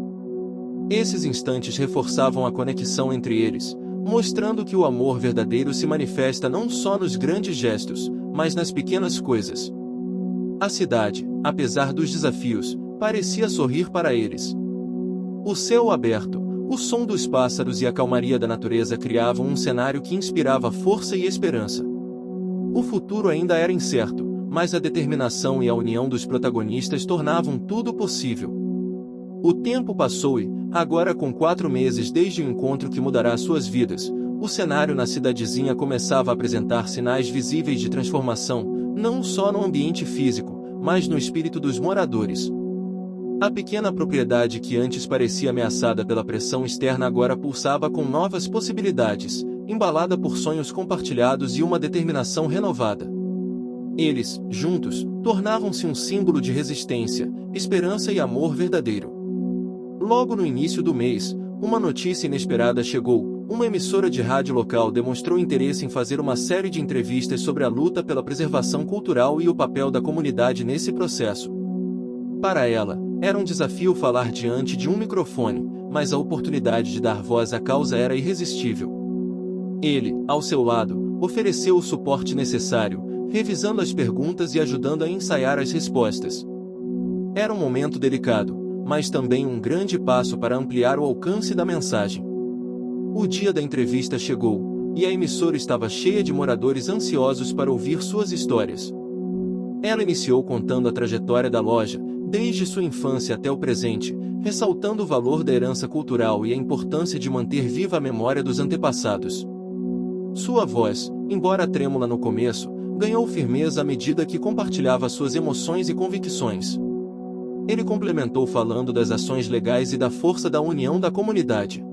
A: Esses instantes reforçavam a conexão entre eles, mostrando que o amor verdadeiro se manifesta não só nos grandes gestos, mas nas pequenas coisas. A cidade, apesar dos desafios, parecia sorrir para eles. O céu aberto, o som dos pássaros e a calmaria da natureza criavam um cenário que inspirava força e esperança. O futuro ainda era incerto, mas a determinação e a união dos protagonistas tornavam tudo possível. O tempo passou e, agora com 4 meses desde o encontro que mudará suas vidas, o cenário na cidadezinha começava a apresentar sinais visíveis de transformação, não só no ambiente físico, mas no espírito dos moradores. A pequena propriedade que antes parecia ameaçada pela pressão externa agora pulsava com novas possibilidades, embalada por sonhos compartilhados e uma determinação renovada. Eles, juntos, tornavam-se um símbolo de resistência, esperança e amor verdadeiro. Logo no início do mês, uma notícia inesperada chegou. Uma emissora de rádio local demonstrou interesse em fazer uma série de entrevistas sobre a luta pela preservação cultural e o papel da comunidade nesse processo. Para ela, era um desafio falar diante de um microfone, mas a oportunidade de dar voz à causa era irresistível. Ele, ao seu lado, ofereceu o suporte necessário, revisando as perguntas e ajudando a ensaiar as respostas. Era um momento delicado, mas também um grande passo para ampliar o alcance da mensagem. O dia da entrevista chegou, e a emissora estava cheia de moradores ansiosos para ouvir suas histórias. Ela iniciou contando a trajetória da loja, desde sua infância até o presente, ressaltando o valor da herança cultural e a importância de manter viva a memória dos antepassados. Sua voz, embora trêmula no começo, ganhou firmeza à medida que compartilhava suas emoções e convicções. Ele complementou falando das ações legais e da força da união da comunidade.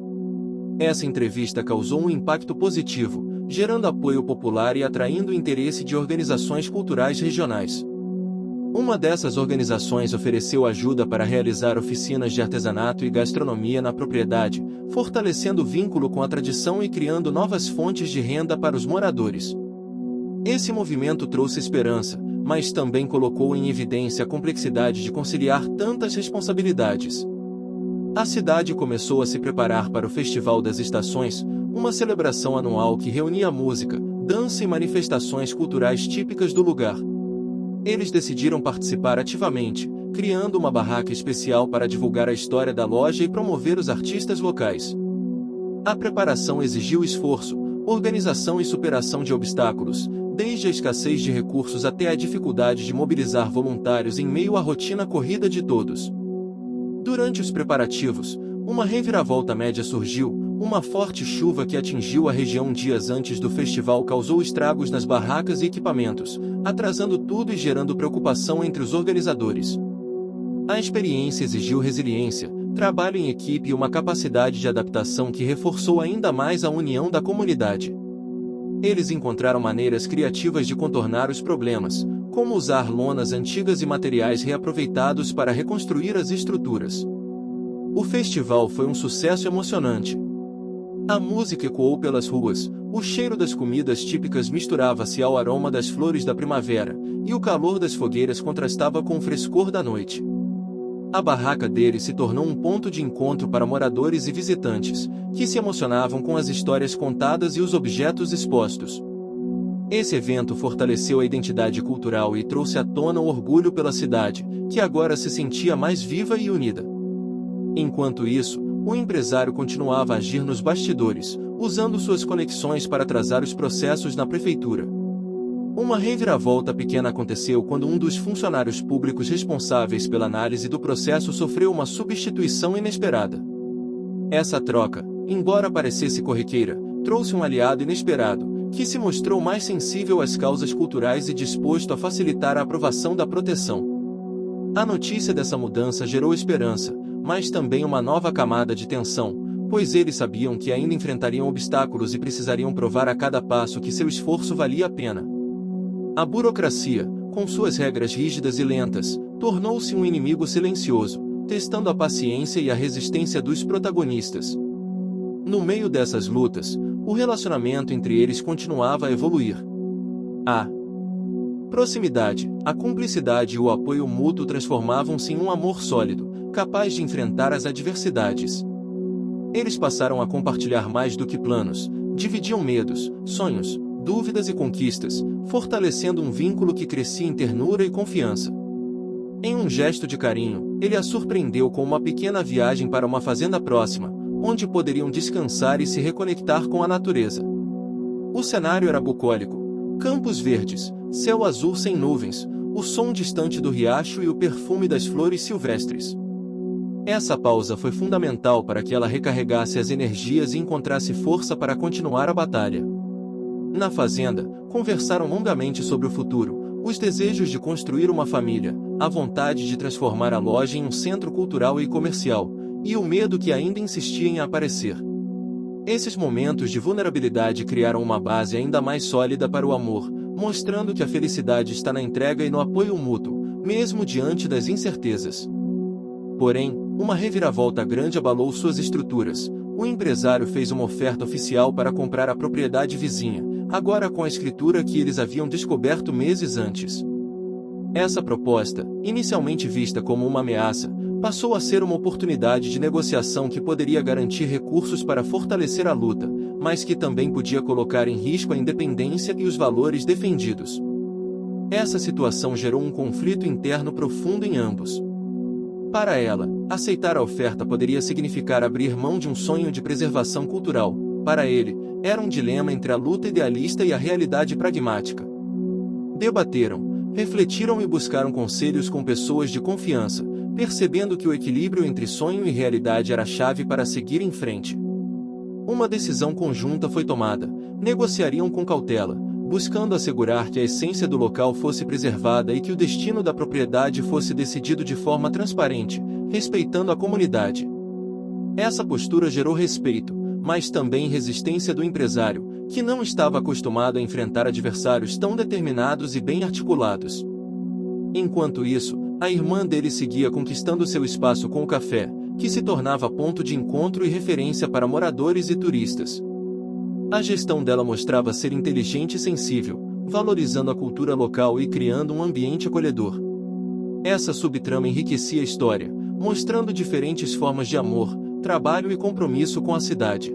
A: Essa entrevista causou um impacto positivo, gerando apoio popular e atraindo o interesse de organizações culturais regionais. Uma dessas organizações ofereceu ajuda para realizar oficinas de artesanato e gastronomia na propriedade, fortalecendo o vínculo com a tradição e criando novas fontes de renda para os moradores. Esse movimento trouxe esperança, mas também colocou em evidência a complexidade de conciliar tantas responsabilidades. A cidade começou a se preparar para o Festival das Estações, uma celebração anual que reunia música, dança e manifestações culturais típicas do lugar. Eles decidiram participar ativamente, criando uma barraca especial para divulgar a história da loja e promover os artistas locais. A preparação exigiu esforço, organização e superação de obstáculos, desde a escassez de recursos até a dificuldade de mobilizar voluntários em meio à rotina corrida de todos. Durante os preparativos, uma reviravolta média surgiu. Uma forte chuva que atingiu a região dias antes do festival causou estragos nas barracas e equipamentos, atrasando tudo e gerando preocupação entre os organizadores. A experiência exigiu resiliência, trabalho em equipe e uma capacidade de adaptação que reforçou ainda mais a união da comunidade. Eles encontraram maneiras criativas de contornar os problemas, como usar lonas antigas e materiais reaproveitados para reconstruir as estruturas. O festival foi um sucesso emocionante. A música ecoou pelas ruas, o cheiro das comidas típicas misturava-se ao aroma das flores da primavera, e o calor das fogueiras contrastava com o frescor da noite. A barraca deles se tornou um ponto de encontro para moradores e visitantes, que se emocionavam com as histórias contadas e os objetos expostos. Esse evento fortaleceu a identidade cultural e trouxe à tona o orgulho pela cidade, que agora se sentia mais viva e unida. Enquanto isso, o empresário continuava a agir nos bastidores, usando suas conexões para atrasar os processos na prefeitura. Uma reviravolta pequena aconteceu quando um dos funcionários públicos responsáveis pela análise do processo sofreu uma substituição inesperada. Essa troca, embora parecesse corriqueira, trouxe um aliado inesperado, que se mostrou mais sensível às causas culturais e disposto a facilitar a aprovação da proteção. A notícia dessa mudança gerou esperança, mas também uma nova camada de tensão, pois eles sabiam que ainda enfrentariam obstáculos e precisariam provar a cada passo que seu esforço valia a pena. A burocracia, com suas regras rígidas e lentas, tornou-se um inimigo silencioso, testando a paciência e a resistência dos protagonistas. No meio dessas lutas, o relacionamento entre eles continuava a evoluir. A proximidade, a cumplicidade e o apoio mútuo transformavam-se em um amor sólido, capaz de enfrentar as adversidades. Eles passaram a compartilhar mais do que planos, dividiam medos, sonhos, dúvidas e conquistas, fortalecendo um vínculo que crescia em ternura e confiança. Em um gesto de carinho, ele a surpreendeu com uma pequena viagem para uma fazenda próxima, onde poderiam descansar e se reconectar com a natureza. O cenário era bucólico: campos verdes, céu azul sem nuvens, o som distante do riacho e o perfume das flores silvestres. Essa pausa foi fundamental para que ela recarregasse as energias e encontrasse força para continuar a batalha. Na fazenda, conversaram longamente sobre o futuro, os desejos de construir uma família, a vontade de transformar a loja em um centro cultural e comercial, e o medo que ainda insistia em aparecer. Esses momentos de vulnerabilidade criaram uma base ainda mais sólida para o amor, mostrando que a felicidade está na entrega e no apoio mútuo, mesmo diante das incertezas. Porém, uma reviravolta grande abalou suas estruturas. O empresário fez uma oferta oficial para comprar a propriedade vizinha, agora com a escritura que eles haviam descoberto meses antes. Essa proposta, inicialmente vista como uma ameaça, passou a ser uma oportunidade de negociação que poderia garantir recursos para fortalecer a luta, mas que também podia colocar em risco a independência e os valores defendidos. Essa situação gerou um conflito interno profundo em ambos. Para ela, aceitar a oferta poderia significar abrir mão de um sonho de preservação cultural. Para ele, era um dilema entre a luta idealista e a realidade pragmática. Debateram, refletiram e buscaram conselhos com pessoas de confiança, percebendo que o equilíbrio entre sonho e realidade era a chave para seguir em frente. Uma decisão conjunta foi tomada: negociariam com cautela, buscando assegurar que a essência do local fosse preservada e que o destino da propriedade fosse decidido de forma transparente, respeitando a comunidade. Essa postura gerou respeito, mas também resistência do empresário, que não estava acostumado a enfrentar adversários tão determinados e bem articulados. Enquanto isso, a irmã dele seguia conquistando seu espaço com o café, que se tornava ponto de encontro e referência para moradores e turistas. A gestão dela mostrava ser inteligente e sensível, valorizando a cultura local e criando um ambiente acolhedor. Essa subtrama enriquecia a história, mostrando diferentes formas de amor, trabalho e compromisso com a cidade.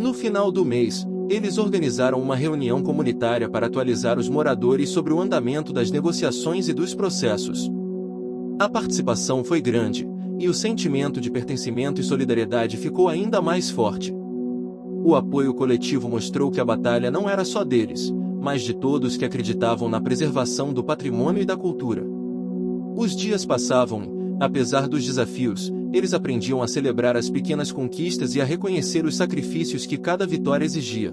A: No final do mês, eles organizaram uma reunião comunitária para atualizar os moradores sobre o andamento das negociações e dos processos. A participação foi grande, e o sentimento de pertencimento e solidariedade ficou ainda mais forte. O apoio coletivo mostrou que a batalha não era só deles, mas de todos que acreditavam na preservação do patrimônio e da cultura. Os dias passavam e, apesar dos desafios, eles aprendiam a celebrar as pequenas conquistas e a reconhecer os sacrifícios que cada vitória exigia.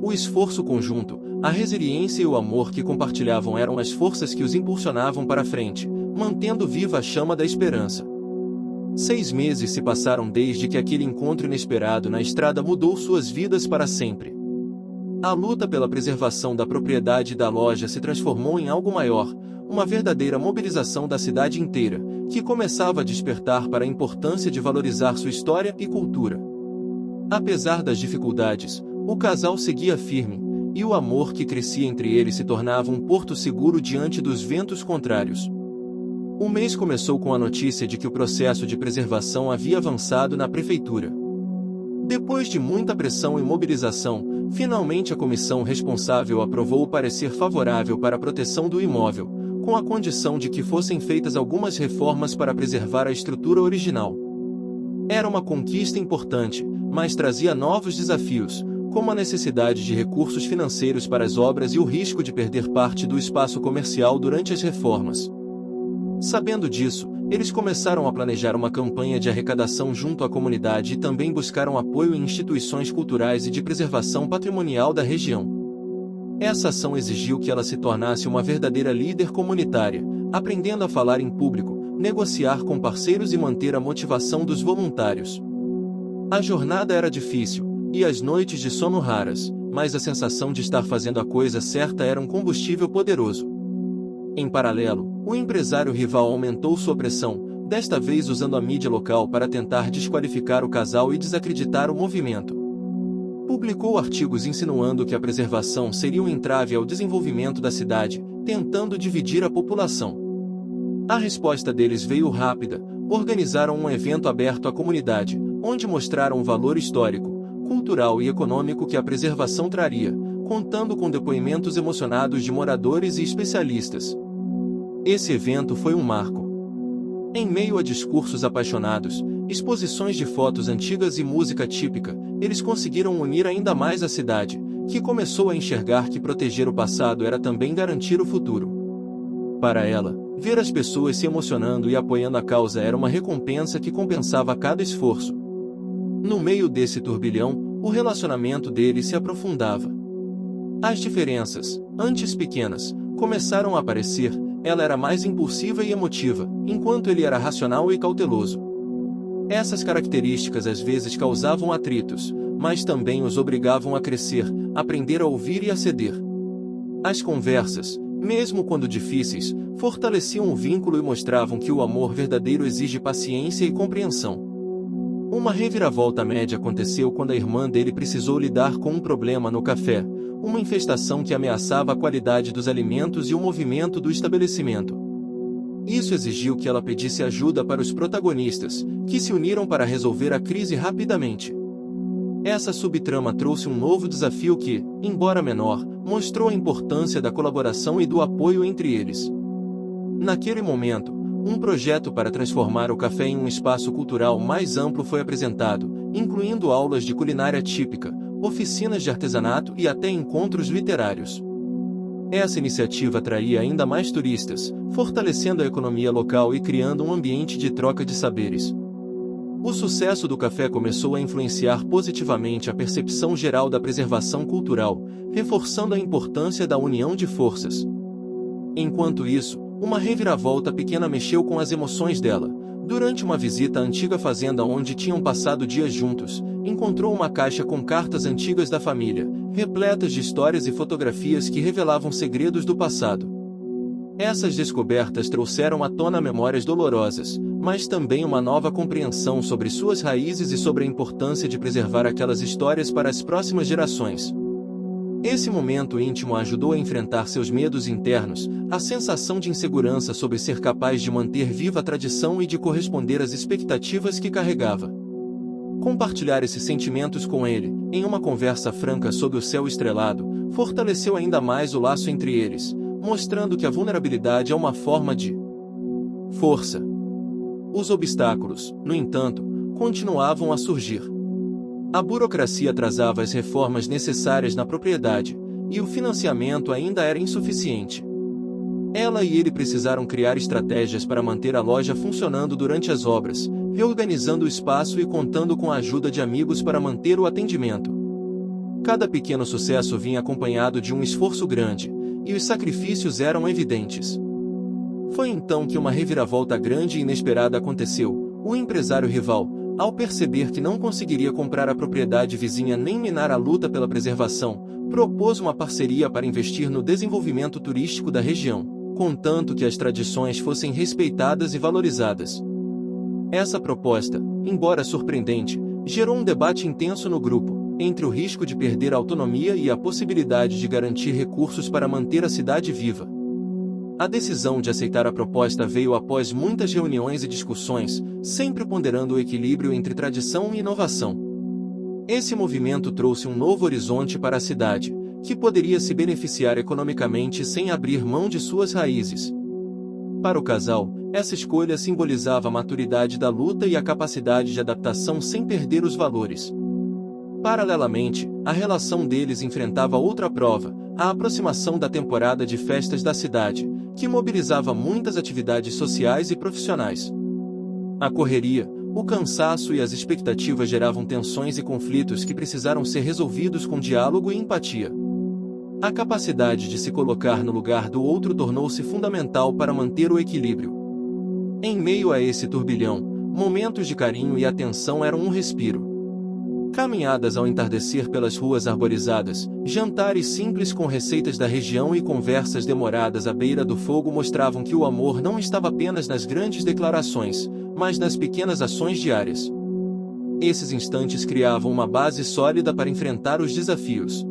A: O esforço conjunto, a resiliência e o amor que compartilhavam eram as forças que os impulsionavam para frente, mantendo viva a chama da esperança. 6 meses se passaram desde que aquele encontro inesperado na estrada mudou suas vidas para sempre. A luta pela preservação da propriedade da loja se transformou em algo maior, uma verdadeira mobilização da cidade inteira, que começava a despertar para a importância de valorizar sua história e cultura. Apesar das dificuldades, o casal seguia firme, e o amor que crescia entre eles se tornava um porto seguro diante dos ventos contrários. O mês começou com a notícia de que o processo de preservação havia avançado na prefeitura. Depois de muita pressão e mobilização, finalmente a comissão responsável aprovou o parecer favorável para a proteção do imóvel, com a condição de que fossem feitas algumas reformas para preservar a estrutura original. Era uma conquista importante, mas trazia novos desafios, como a necessidade de recursos financeiros para as obras e o risco de perder parte do espaço comercial durante as reformas. Sabendo disso, eles começaram a planejar uma campanha de arrecadação junto à comunidade e também buscaram apoio em instituições culturais e de preservação patrimonial da região. Essa ação exigiu que ela se tornasse uma verdadeira líder comunitária, aprendendo a falar em público, negociar com parceiros e manter a motivação dos voluntários. A jornada era difícil, e as noites de sono raras, mas a sensação de estar fazendo a coisa certa era um combustível poderoso. Em paralelo, o empresário rival aumentou sua pressão, desta vez usando a mídia local para tentar desqualificar o casal e desacreditar o movimento. Publicou artigos insinuando que a preservação seria um entrave ao desenvolvimento da cidade, tentando dividir a população. A resposta deles veio rápida. Organizaram um evento aberto à comunidade, onde mostraram o valor histórico, cultural e econômico que a preservação traria, contando com depoimentos emocionados de moradores e especialistas. Esse evento foi um marco. Em meio a discursos apaixonados, exposições de fotos antigas e música típica, eles conseguiram unir ainda mais a cidade, que começou a enxergar que proteger o passado era também garantir o futuro. Para ela, ver as pessoas se emocionando e apoiando a causa era uma recompensa que compensava cada esforço. No meio desse turbilhão, o relacionamento deles se aprofundava. As diferenças, antes pequenas, começaram a aparecer. Ela era mais impulsiva e emotiva, enquanto ele era racional e cauteloso. Essas características às vezes causavam atritos, mas também os obrigavam a crescer, aprender a ouvir e a ceder. As conversas, mesmo quando difíceis, fortaleciam o vínculo e mostravam que o amor verdadeiro exige paciência e compreensão. Uma reviravolta média aconteceu quando a irmã dele precisou lidar com um problema no café, uma infestação que ameaçava a qualidade dos alimentos e o movimento do estabelecimento. Isso exigiu que ela pedisse ajuda para os protagonistas, que se uniram para resolver a crise rapidamente. Essa subtrama trouxe um novo desafio que, embora menor, mostrou a importância da colaboração e do apoio entre eles. Naquele momento, um projeto para transformar o café em um espaço cultural mais amplo foi apresentado, incluindo aulas de culinária típica, oficinas de artesanato e até encontros literários. Essa iniciativa atraía ainda mais turistas, fortalecendo a economia local e criando um ambiente de troca de saberes. O sucesso do café começou a influenciar positivamente a percepção geral da preservação cultural, reforçando a importância da união de forças. Enquanto isso, uma reviravolta pequena mexeu com as emoções dela. Durante uma visita à antiga fazenda onde tinham passado dias juntos, encontrou uma caixa com cartas antigas da família, repletas de histórias e fotografias que revelavam segredos do passado. Essas descobertas trouxeram à tona memórias dolorosas, mas também uma nova compreensão sobre suas raízes e sobre a importância de preservar aquelas histórias para as próximas gerações. Esse momento íntimo a ajudou a enfrentar seus medos internos, a sensação de insegurança sobre ser capaz de manter viva a tradição e de corresponder às expectativas que carregava. Compartilhar esses sentimentos com ele, em uma conversa franca sob o céu estrelado, fortaleceu ainda mais o laço entre eles, mostrando que a vulnerabilidade é uma forma de força. Os obstáculos, no entanto, continuavam a surgir. A burocracia atrasava as reformas necessárias na propriedade, e o financiamento ainda era insuficiente. Ela e ele precisaram criar estratégias para manter a loja funcionando durante as obras, reorganizando o espaço e contando com a ajuda de amigos para manter o atendimento. Cada pequeno sucesso vinha acompanhado de um esforço grande, e os sacrifícios eram evidentes. Foi então que uma reviravolta grande e inesperada aconteceu. O empresário rival, ao perceber que não conseguiria comprar a propriedade vizinha nem minar a luta pela preservação, propôs uma parceria para investir no desenvolvimento turístico da região, contanto que as tradições fossem respeitadas e valorizadas. Essa proposta, embora surpreendente, gerou um debate intenso no grupo, entre o risco de perder a autonomia e a possibilidade de garantir recursos para manter a cidade viva. A decisão de aceitar a proposta veio após muitas reuniões e discussões, sempre ponderando o equilíbrio entre tradição e inovação. Esse movimento trouxe um novo horizonte para a cidade, que poderia se beneficiar economicamente sem abrir mão de suas raízes. Para o casal, essa escolha simbolizava a maturidade da luta e a capacidade de adaptação sem perder os valores. Paralelamente, a relação deles enfrentava outra prova, a aproximação da temporada de festas da cidade, que mobilizava muitas atividades sociais e profissionais. A correria, o cansaço e as expectativas geravam tensões e conflitos que precisaram ser resolvidos com diálogo e empatia. A capacidade de se colocar no lugar do outro tornou-se fundamental para manter o equilíbrio. Em meio a esse turbilhão, momentos de carinho e atenção eram um respiro. Caminhadas ao entardecer pelas ruas arborizadas, jantares simples com receitas da região e conversas demoradas à beira do fogo mostravam que o amor não estava apenas nas grandes declarações, mas nas pequenas ações diárias. Esses instantes criavam uma base sólida para enfrentar os desafios.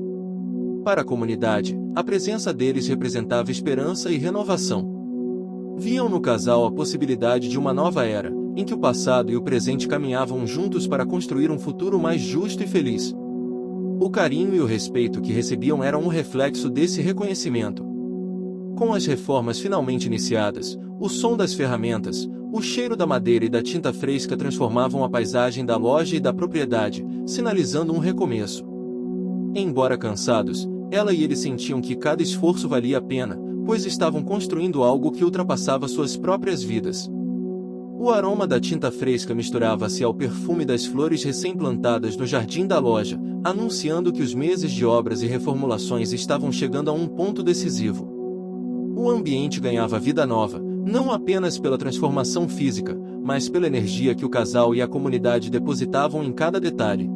A: Para a comunidade, a presença deles representava esperança e renovação. Viam no casal a possibilidade de uma nova era, em que o passado e o presente caminhavam juntos para construir um futuro mais justo e feliz. O carinho e o respeito que recebiam eram um reflexo desse reconhecimento. Com as reformas finalmente iniciadas, o som das ferramentas, o cheiro da madeira e da tinta fresca transformavam a paisagem da loja e da propriedade, sinalizando um recomeço. Embora cansados, ela e ele sentiam que cada esforço valia a pena, pois estavam construindo algo que ultrapassava suas próprias vidas. O aroma da tinta fresca misturava-se ao perfume das flores recém-plantadas no jardim da loja, anunciando que os meses de obras e reformulações estavam chegando a um ponto decisivo. O ambiente ganhava vida nova, não apenas pela transformação física, mas pela energia que o casal e a comunidade depositavam em cada detalhe.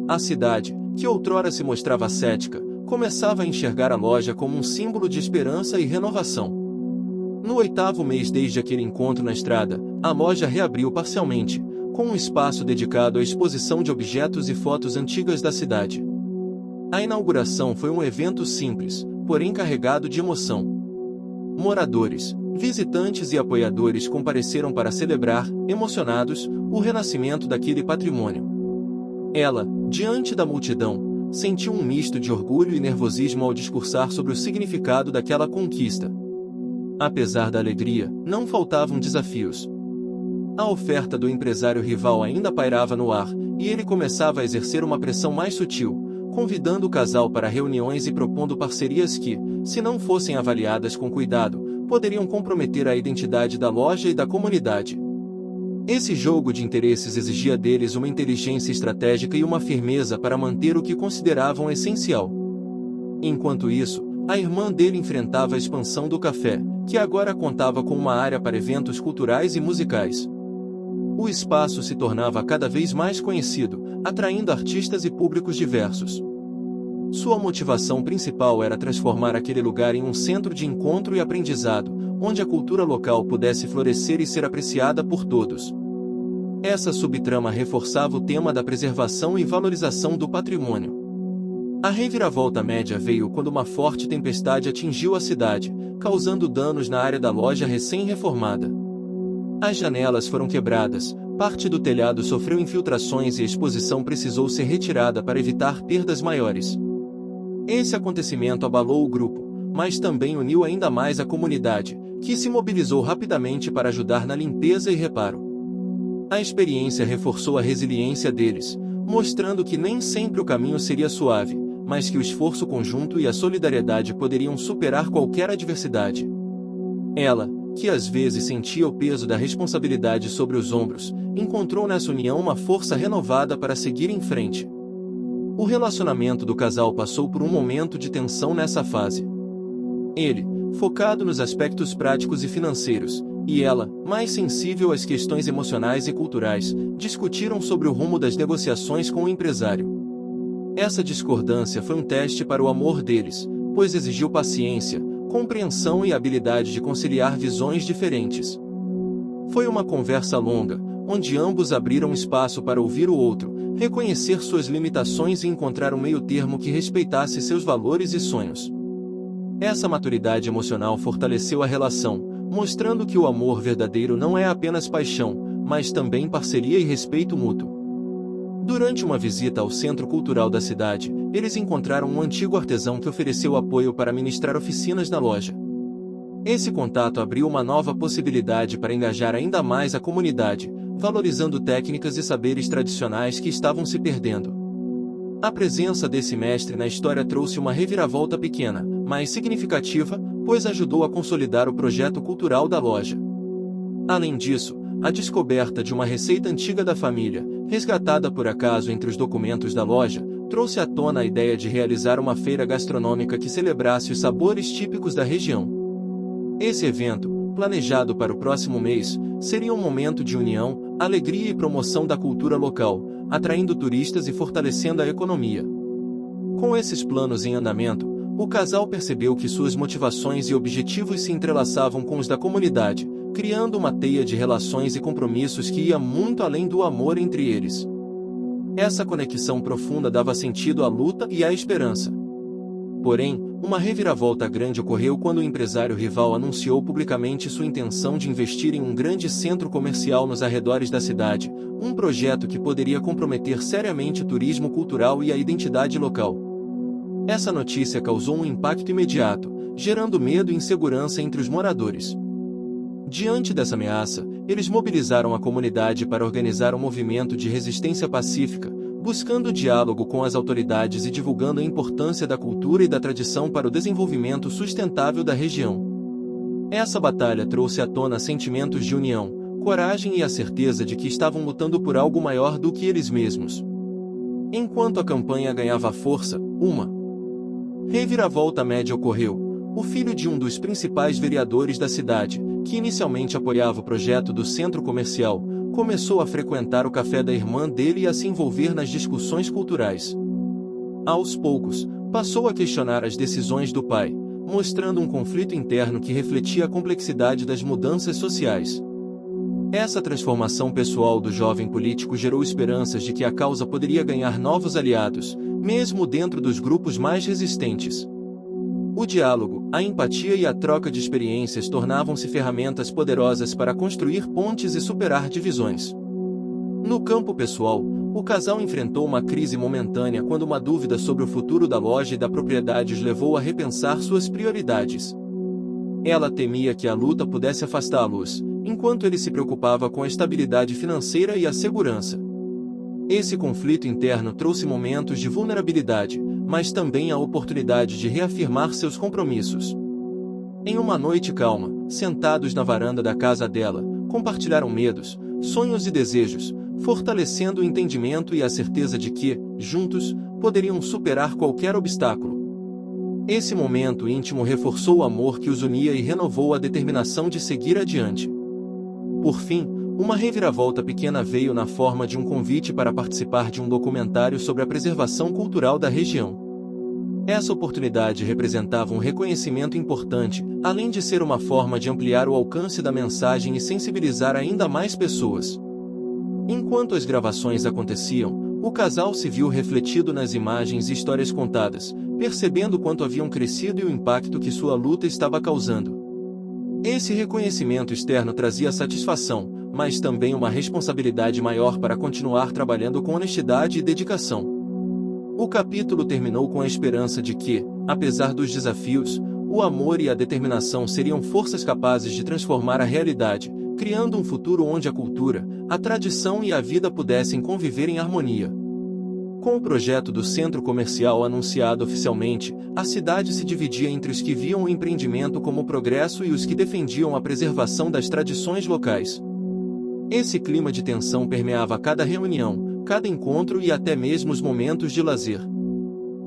A: A cidade, que outrora se mostrava cética, começava a enxergar a loja como um símbolo de esperança e renovação. No 8º mês desde aquele encontro na estrada, a loja reabriu parcialmente, com um espaço dedicado à exposição de objetos e fotos antigas da cidade. A inauguração foi um evento simples, porém carregado de emoção. Moradores, visitantes e apoiadores compareceram para celebrar, emocionados, o renascimento daquele patrimônio. Ela, diante da multidão, sentiu um misto de orgulho e nervosismo ao discursar sobre o significado daquela conquista. Apesar da alegria, não faltavam desafios. A oferta do empresário rival ainda pairava no ar, e ele começava a exercer uma pressão mais sutil, convidando o casal para reuniões e propondo parcerias que, se não fossem avaliadas com cuidado, poderiam comprometer a identidade da loja e da comunidade. Esse jogo de interesses exigia deles uma inteligência estratégica e uma firmeza para manter o que consideravam essencial. Enquanto isso, a irmã dele enfrentava a expansão do café, que agora contava com uma área para eventos culturais e musicais. O espaço se tornava cada vez mais conhecido, atraindo artistas e públicos diversos. Sua motivação principal era transformar aquele lugar em um centro de encontro e aprendizado, onde a cultura local pudesse florescer e ser apreciada por todos. Essa subtrama reforçava o tema da preservação e valorização do patrimônio. A reviravolta média veio quando uma forte tempestade atingiu a cidade, causando danos na área da loja recém-reformada. As janelas foram quebradas, parte do telhado sofreu infiltrações e a exposição precisou ser retirada para evitar perdas maiores. Esse acontecimento abalou o grupo, mas também uniu ainda mais a comunidade, que se mobilizou rapidamente para ajudar na limpeza e reparo. A experiência reforçou a resiliência deles, mostrando que nem sempre o caminho seria suave, mas que o esforço conjunto e a solidariedade poderiam superar qualquer adversidade. Ela, que às vezes sentia o peso da responsabilidade sobre os ombros, encontrou nessa união uma força renovada para seguir em frente. O relacionamento do casal passou por um momento de tensão nessa fase. Ele, focado nos aspectos práticos e financeiros, e ela, mais sensível às questões emocionais e culturais, discutiram sobre o rumo das negociações com o empresário. Essa discordância foi um teste para o amor deles, pois exigiu paciência, compreensão e habilidade de conciliar visões diferentes. Foi uma conversa longa, onde ambos abriram espaço para ouvir o outro, reconhecer suas limitações e encontrar um meio-termo que respeitasse seus valores e sonhos. Essa maturidade emocional fortaleceu a relação, mostrando que o amor verdadeiro não é apenas paixão, mas também parceria e respeito mútuo. Durante uma visita ao centro cultural da cidade, eles encontraram um antigo artesão que ofereceu apoio para ministrar oficinas na loja. Esse contato abriu uma nova possibilidade para engajar ainda mais a comunidade, valorizando técnicas e saberes tradicionais que estavam se perdendo. A presença desse mestre na história trouxe uma reviravolta pequena, mas significativa, pois ajudou a consolidar o projeto cultural da loja. Além disso, a descoberta de uma receita antiga da família, resgatada por acaso entre os documentos da loja, trouxe à tona a ideia de realizar uma feira gastronômica que celebrasse os sabores típicos da região. Esse evento, planejado para o próximo mês, seria um momento de união, alegria e promoção da cultura local, atraindo turistas e fortalecendo a economia. Com esses planos em andamento, o casal percebeu que suas motivações e objetivos se entrelaçavam com os da comunidade, criando uma teia de relações e compromissos que ia muito além do amor entre eles. Essa conexão profunda dava sentido à luta e à esperança. Porém, uma reviravolta grande ocorreu quando o empresário rival anunciou publicamente sua intenção de investir em um grande centro comercial nos arredores da cidade, um projeto que poderia comprometer seriamente o turismo cultural e a identidade local. Essa notícia causou um impacto imediato, gerando medo e insegurança entre os moradores. Diante dessa ameaça, eles mobilizaram a comunidade para organizar um movimento de resistência pacífica, buscando diálogo com as autoridades e divulgando a importância da cultura e da tradição para o desenvolvimento sustentável da região. Essa batalha trouxe à tona sentimentos de união, coragem e a certeza de que estavam lutando por algo maior do que eles mesmos. Enquanto a campanha ganhava força, uma reviravolta média ocorreu. O filho de um dos principais vereadores da cidade, que inicialmente apoiava o projeto do centro comercial, começou a frequentar o café da irmã dele e a se envolver nas discussões culturais. Aos poucos, passou a questionar as decisões do pai, mostrando um conflito interno que refletia a complexidade das mudanças sociais. Essa transformação pessoal do jovem político gerou esperanças de que a causa poderia ganhar novos aliados, mesmo dentro dos grupos mais resistentes. O diálogo, a empatia e a troca de experiências tornavam-se ferramentas poderosas para construir pontes e superar divisões. No campo pessoal, o casal enfrentou uma crise momentânea quando uma dúvida sobre o futuro da loja e da propriedade os levou a repensar suas prioridades. Ela temia que a luta pudesse afastá-los, enquanto ele se preocupava com a estabilidade financeira e a segurança. Esse conflito interno trouxe momentos de vulnerabilidade, mas também a oportunidade de reafirmar seus compromissos. Em uma noite calma, sentados na varanda da casa dela, compartilharam medos, sonhos e desejos, fortalecendo o entendimento e a certeza de que, juntos, poderiam superar qualquer obstáculo. Esse momento íntimo reforçou o amor que os unia e renovou a determinação de seguir adiante. Por fim, uma reviravolta pequena veio na forma de um convite para participar de um documentário sobre a preservação cultural da região. Essa oportunidade representava um reconhecimento importante, além de ser uma forma de ampliar o alcance da mensagem e sensibilizar ainda mais pessoas. Enquanto as gravações aconteciam, o casal se viu refletido nas imagens e histórias contadas, percebendo quanto haviam crescido e o impacto que sua luta estava causando. Esse reconhecimento externo trazia satisfação, mas também uma responsabilidade maior para continuar trabalhando com honestidade e dedicação. O capítulo terminou com a esperança de que, apesar dos desafios, o amor e a determinação seriam forças capazes de transformar a realidade, criando um futuro onde a cultura, a tradição e a vida pudessem conviver em harmonia. Com o projeto do centro comercial anunciado oficialmente, a cidade se dividia entre os que viam o empreendimento como progresso e os que defendiam a preservação das tradições locais. Esse clima de tensão permeava cada reunião, cada encontro e até mesmo os momentos de lazer.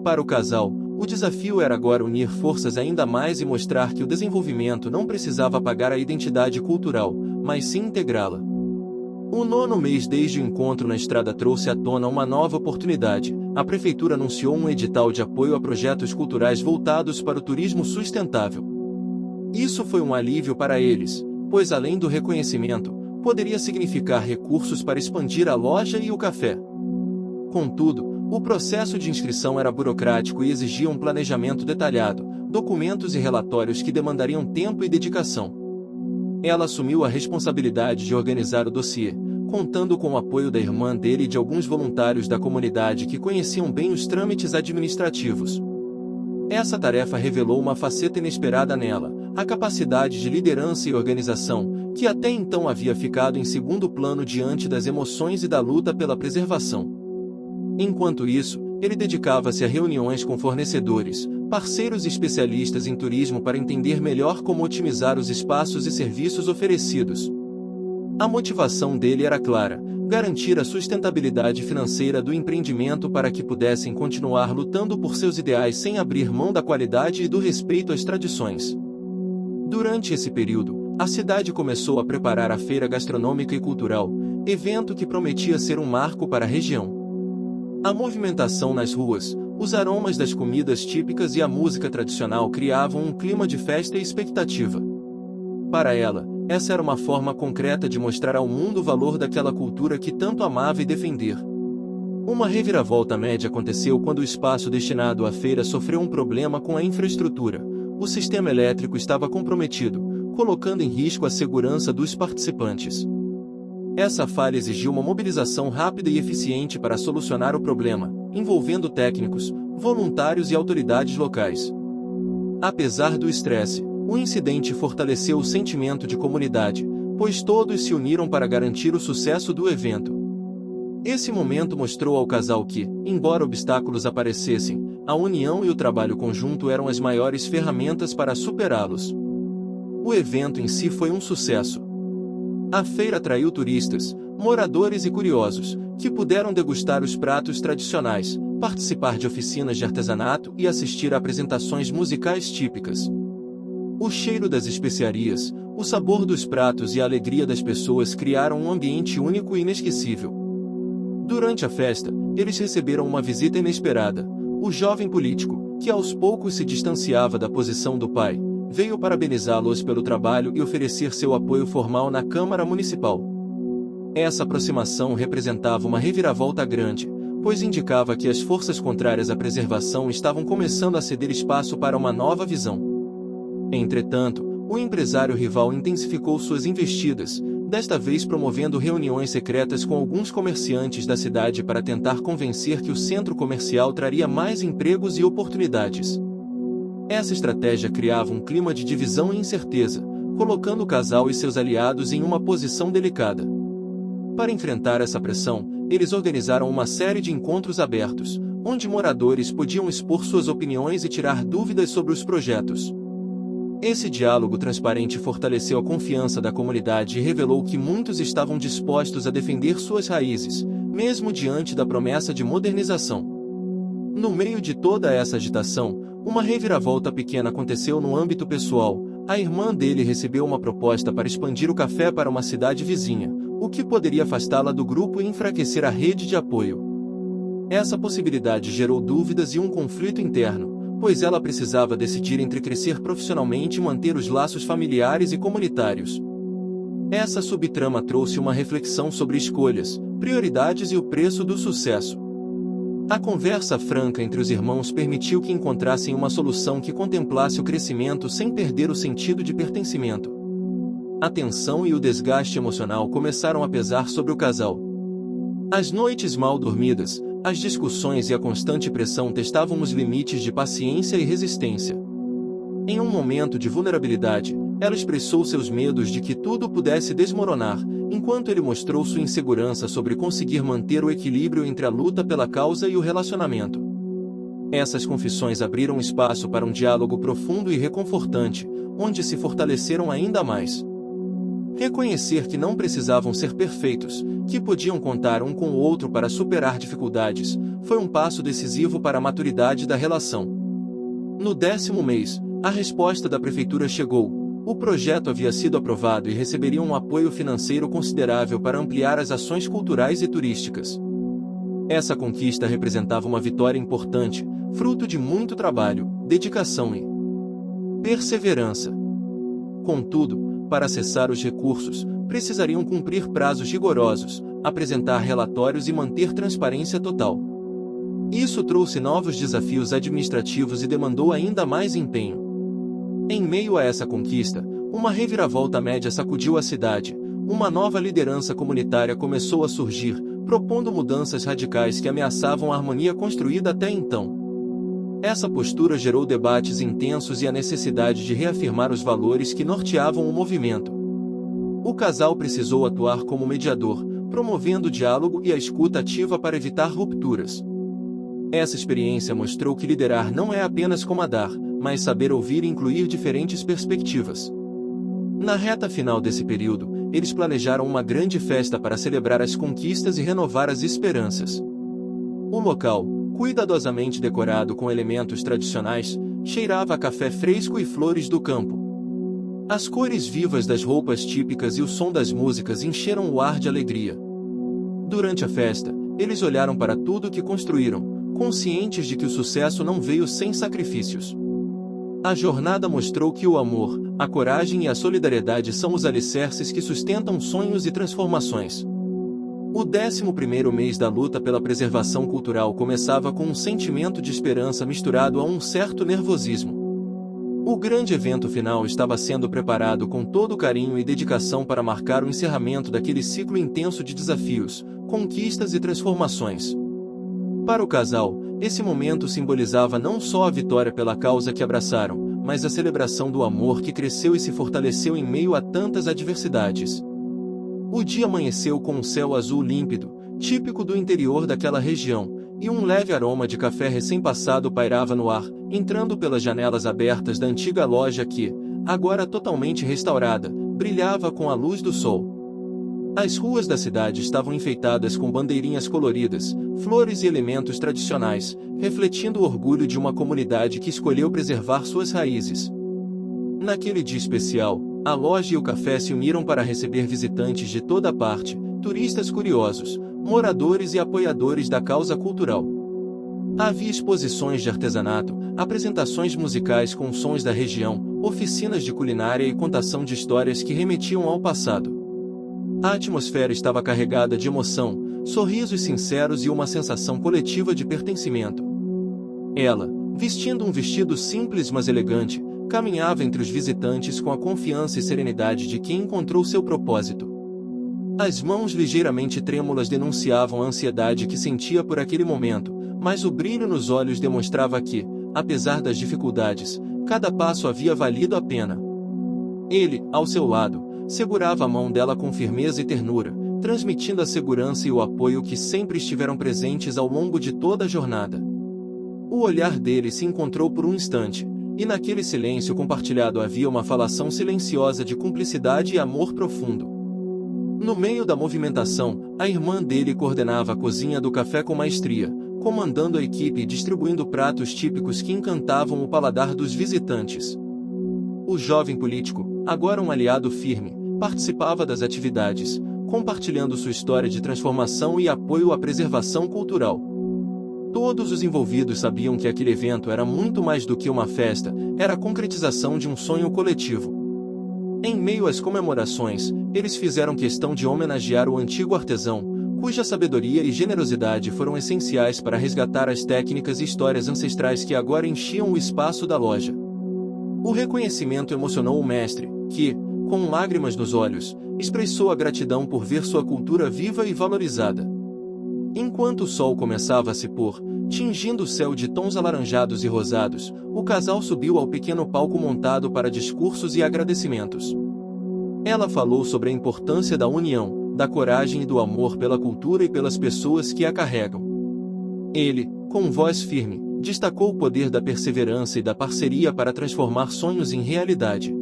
A: Para o casal, o desafio era agora unir forças ainda mais e mostrar que o desenvolvimento não precisava apagar a identidade cultural, mas sim integrá-la. O 9º mês desde o encontro na estrada trouxe à tona uma nova oportunidade. A prefeitura anunciou um edital de apoio a projetos culturais voltados para o turismo sustentável. Isso foi um alívio para eles, pois além do reconhecimento, poderia significar recursos para expandir a loja e o café. Contudo, o processo de inscrição era burocrático e exigia um planejamento detalhado, documentos e relatórios que demandariam tempo e dedicação. Ela assumiu a responsabilidade de organizar o dossiê, contando com o apoio da irmã dele e de alguns voluntários da comunidade que conheciam bem os trâmites administrativos. Essa tarefa revelou uma faceta inesperada nela, a capacidade de liderança e organização, que até então havia ficado em segundo plano diante das emoções e da luta pela preservação. Enquanto isso, ele dedicava-se a reuniões com fornecedores, parceiros e especialistas em turismo para entender melhor como otimizar os espaços e serviços oferecidos. A motivação dele era clara: garantir a sustentabilidade financeira do empreendimento para que pudessem continuar lutando por seus ideais sem abrir mão da qualidade e do respeito às tradições. Durante esse período, a cidade começou a preparar a feira gastronômica e cultural, evento que prometia ser um marco para a região. A movimentação nas ruas, os aromas das comidas típicas e a música tradicional criavam um clima de festa e expectativa. Para ela, essa era uma forma concreta de mostrar ao mundo o valor daquela cultura que tanto amava e defender. Uma reviravolta média aconteceu quando o espaço destinado à feira sofreu um problema com a infraestrutura. O sistema elétrico estava comprometido, colocando em risco a segurança dos participantes. Essa falha exigiu uma mobilização rápida e eficiente para solucionar o problema, envolvendo técnicos, voluntários e autoridades locais. Apesar do estresse, o incidente fortaleceu o sentimento de comunidade, pois todos se uniram para garantir o sucesso do evento. Esse momento mostrou ao casal que, embora obstáculos aparecessem, a união e o trabalho conjunto eram as maiores ferramentas para superá-los. O evento em si foi um sucesso. A feira atraiu turistas, moradores e curiosos, que puderam degustar os pratos tradicionais, participar de oficinas de artesanato e assistir a apresentações musicais típicas. O cheiro das especiarias, o sabor dos pratos e a alegria das pessoas criaram um ambiente único e inesquecível. Durante a festa, eles receberam uma visita inesperada. O jovem político, que aos poucos se distanciava da posição do pai, veio parabenizá-los pelo trabalho e oferecer seu apoio formal na Câmara Municipal. Essa aproximação representava uma reviravolta grande, pois indicava que as forças contrárias à preservação estavam começando a ceder espaço para uma nova visão. Entretanto, o empresário rival intensificou suas investidas, desta vez promovendo reuniões secretas com alguns comerciantes da cidade para tentar convencer que o centro comercial traria mais empregos e oportunidades. Essa estratégia criava um clima de divisão e incerteza, colocando o casal e seus aliados em uma posição delicada. Para enfrentar essa pressão, eles organizaram uma série de encontros abertos, onde moradores podiam expor suas opiniões e tirar dúvidas sobre os projetos. Esse diálogo transparente fortaleceu a confiança da comunidade e revelou que muitos estavam dispostos a defender suas raízes, mesmo diante da promessa de modernização. No meio de toda essa agitação, uma reviravolta pequena aconteceu no âmbito pessoal. A irmã dele recebeu uma proposta para expandir o café para uma cidade vizinha, o que poderia afastá-la do grupo e enfraquecer a rede de apoio. Essa possibilidade gerou dúvidas e um conflito interno, pois ela precisava decidir entre crescer profissionalmente e manter os laços familiares e comunitários. Essa subtrama trouxe uma reflexão sobre escolhas, prioridades e o preço do sucesso. A conversa franca entre os irmãos permitiu que encontrassem uma solução que contemplasse o crescimento sem perder o sentido de pertencimento. A tensão e o desgaste emocional começaram a pesar sobre o casal. As noites mal dormidas, as discussões e a constante pressão testavam os limites de paciência e resistência. Em um momento de vulnerabilidade, ela expressou seus medos de que tudo pudesse desmoronar, enquanto ele mostrou sua insegurança sobre conseguir manter o equilíbrio entre a luta pela causa e o relacionamento. Essas confissões abriram espaço para um diálogo profundo e reconfortante, onde se fortaleceram ainda mais. Reconhecer que não precisavam ser perfeitos, que podiam contar um com o outro para superar dificuldades, foi um passo decisivo para a maturidade da relação. No 10º mês, a resposta da prefeitura chegou. O projeto havia sido aprovado e receberia um apoio financeiro considerável para ampliar as ações culturais e turísticas. Essa conquista representava uma vitória importante, fruto de muito trabalho, dedicação e perseverança. Contudo, para acessar os recursos, precisariam cumprir prazos rigorosos, apresentar relatórios e manter transparência total. Isso trouxe novos desafios administrativos e demandou ainda mais empenho. Em meio a essa conquista, uma reviravolta média sacudiu a cidade. Uma nova liderança comunitária começou a surgir, propondo mudanças radicais que ameaçavam a harmonia construída até então. Essa postura gerou debates intensos e a necessidade de reafirmar os valores que norteavam o movimento. O casal precisou atuar como mediador, promovendo o diálogo e a escuta ativa para evitar rupturas. Essa experiência mostrou que liderar não é apenas comandar, mas saber ouvir e incluir diferentes perspectivas. Na reta final desse período, eles planejaram uma grande festa para celebrar as conquistas e renovar as esperanças. O local, cuidadosamente decorado com elementos tradicionais, cheirava a café fresco e flores do campo. As cores vivas das roupas típicas e o som das músicas encheram o ar de alegria. Durante a festa, eles olharam para tudo que construíram, conscientes de que o sucesso não veio sem sacrifícios. A jornada mostrou que o amor, a coragem e a solidariedade são os alicerces que sustentam sonhos e transformações. O 11º mês da luta pela preservação cultural começava com um sentimento de esperança misturado a um certo nervosismo. O grande evento final estava sendo preparado com todo carinho e dedicação para marcar o encerramento daquele ciclo intenso de desafios, conquistas e transformações. Para o casal, esse momento simbolizava não só a vitória pela causa que abraçaram, mas a celebração do amor que cresceu e se fortaleceu em meio a tantas adversidades. O dia amanheceu com um céu azul límpido, típico do interior daquela região, e um leve aroma de café recém-passado pairava no ar, entrando pelas janelas abertas da antiga loja que, agora totalmente restaurada, brilhava com a luz do sol. As ruas da cidade estavam enfeitadas com bandeirinhas coloridas, flores e elementos tradicionais, refletindo o orgulho de uma comunidade que escolheu preservar suas raízes. Naquele dia especial, a loja e o café se uniram para receber visitantes de toda parte, turistas curiosos, moradores e apoiadores da causa cultural. Havia exposições de artesanato, apresentações musicais com sons da região, oficinas de culinária e contação de histórias que remetiam ao passado. A atmosfera estava carregada de emoção, sorrisos sinceros e uma sensação coletiva de pertencimento. Ela, vestindo um vestido simples mas elegante, caminhava entre os visitantes com a confiança e serenidade de quem encontrou seu propósito. As mãos ligeiramente trêmulas denunciavam a ansiedade que sentia por aquele momento, mas o brilho nos olhos demonstrava que, apesar das dificuldades, cada passo havia valido a pena. Ele, ao seu lado, segurava a mão dela com firmeza e ternura, transmitindo a segurança e o apoio que sempre estiveram presentes ao longo de toda a jornada. O olhar dele se encontrou por um instante, e naquele silêncio compartilhado havia uma falação silenciosa de cumplicidade e amor profundo. No meio da movimentação, a irmã dele coordenava a cozinha do café com maestria, comandando a equipe e distribuindo pratos típicos que encantavam o paladar dos visitantes. O jovem político, agora um aliado firme, participava das atividades, compartilhando sua história de transformação e apoio à preservação cultural. Todos os envolvidos sabiam que aquele evento era muito mais do que uma festa, era a concretização de um sonho coletivo. Em meio às comemorações, eles fizeram questão de homenagear o antigo artesão, cuja sabedoria e generosidade foram essenciais para resgatar as técnicas e histórias ancestrais que agora enchiam o espaço da loja. O reconhecimento emocionou o mestre, que, com lágrimas nos olhos, expressou a gratidão por ver sua cultura viva e valorizada. Enquanto o sol começava a se pôr, tingindo o céu de tons alaranjados e rosados, o casal subiu ao pequeno palco montado para discursos e agradecimentos. Ela falou sobre a importância da união, da coragem e do amor pela cultura e pelas pessoas que a carregam. Ele, com voz firme, destacou o poder da perseverança e da parceria para transformar sonhos em realidade.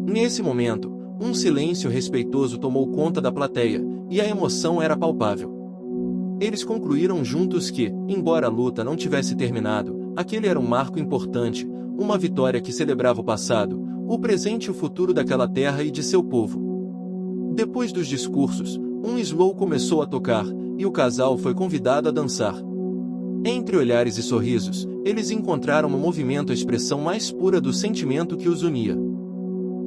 A: Nesse momento, um silêncio respeitoso tomou conta da plateia, e a emoção era palpável. Eles concluíram juntos que, embora a luta não tivesse terminado, aquele era um marco importante, uma vitória que celebrava o passado, o presente e o futuro daquela terra e de seu povo. Depois dos discursos, um slow começou a tocar, e o casal foi convidado a dançar. Entre olhares e sorrisos, eles encontraram no movimento a expressão mais pura do sentimento que os unia.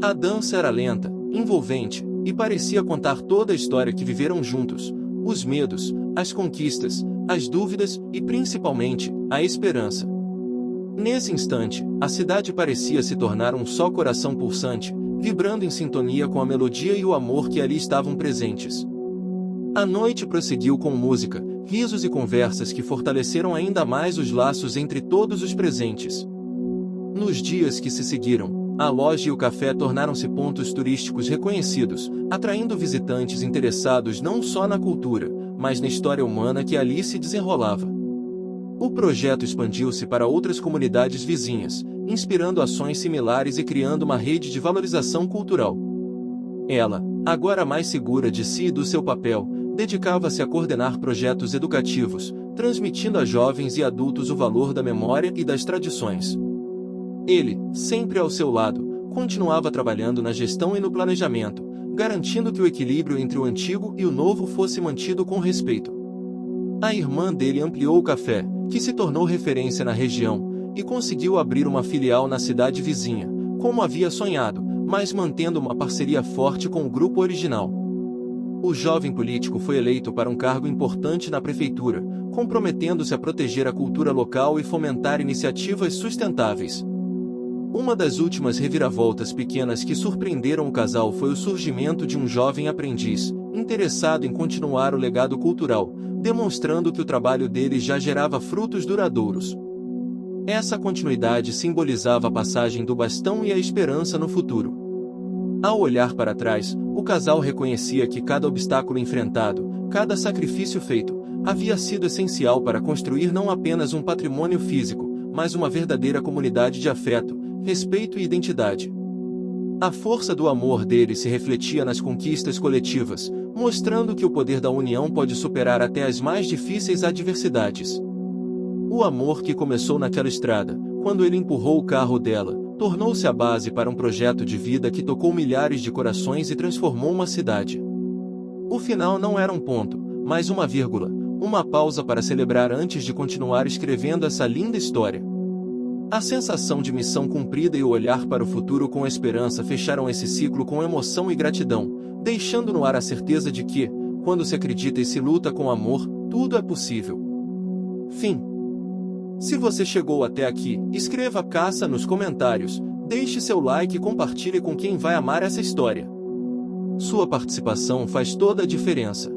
A: A dança era lenta, envolvente, e parecia contar toda a história que viveram juntos, os medos, as conquistas, as dúvidas e, principalmente, a esperança. Nesse instante, a cidade parecia se tornar um só coração pulsante, vibrando em sintonia com a melodia e o amor que ali estavam presentes. A noite prosseguiu com música, risos e conversas que fortaleceram ainda mais os laços entre todos os presentes. Nos dias que se seguiram, a loja e o café tornaram-se pontos turísticos reconhecidos, atraindo visitantes interessados não só na cultura, mas na história humana que ali se desenrolava. O projeto expandiu-se para outras comunidades vizinhas, inspirando ações similares e criando uma rede de valorização cultural. Ela, agora mais segura de si e do seu papel, dedicava-se a coordenar projetos educativos, transmitindo a jovens e adultos o valor da memória e das tradições. Ele, sempre ao seu lado, continuava trabalhando na gestão e no planejamento, garantindo que o equilíbrio entre o antigo e o novo fosse mantido com respeito. A irmã dele ampliou o café, que se tornou referência na região, e conseguiu abrir uma filial na cidade vizinha, como havia sonhado, mas mantendo uma parceria forte com o grupo original. O jovem político foi eleito para um cargo importante na prefeitura, comprometendo-se a proteger a cultura local e fomentar iniciativas sustentáveis. Uma das últimas reviravoltas pequenas que surpreenderam o casal foi o surgimento de um jovem aprendiz, interessado em continuar o legado cultural, demonstrando que o trabalho dele já gerava frutos duradouros. Essa continuidade simbolizava a passagem do bastão e a esperança no futuro. Ao olhar para trás, o casal reconhecia que cada obstáculo enfrentado, cada sacrifício feito, havia sido essencial para construir não apenas um patrimônio físico, mas uma verdadeira comunidade de afeto, respeito e identidade. A força do amor deles se refletia nas conquistas coletivas, mostrando que o poder da união pode superar até as mais difíceis adversidades. O amor que começou naquela estrada, quando ele empurrou o carro dela, tornou-se a base para um projeto de vida que tocou milhares de corações e transformou uma cidade. O final não era um ponto, mas uma vírgula, uma pausa para celebrar antes de continuar escrevendo essa linda história. A sensação de missão cumprida e o olhar para o futuro com esperança fecharam esse ciclo com emoção e gratidão, deixando no ar a certeza de que, quando se acredita e se luta com amor, tudo é possível. Fim. Se você chegou até aqui, escreva Caça nos comentários, deixe seu like e compartilhe com quem vai amar essa história. Sua participação faz toda a diferença.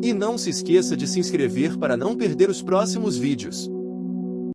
A: E não se esqueça de se inscrever para não perder os próximos vídeos.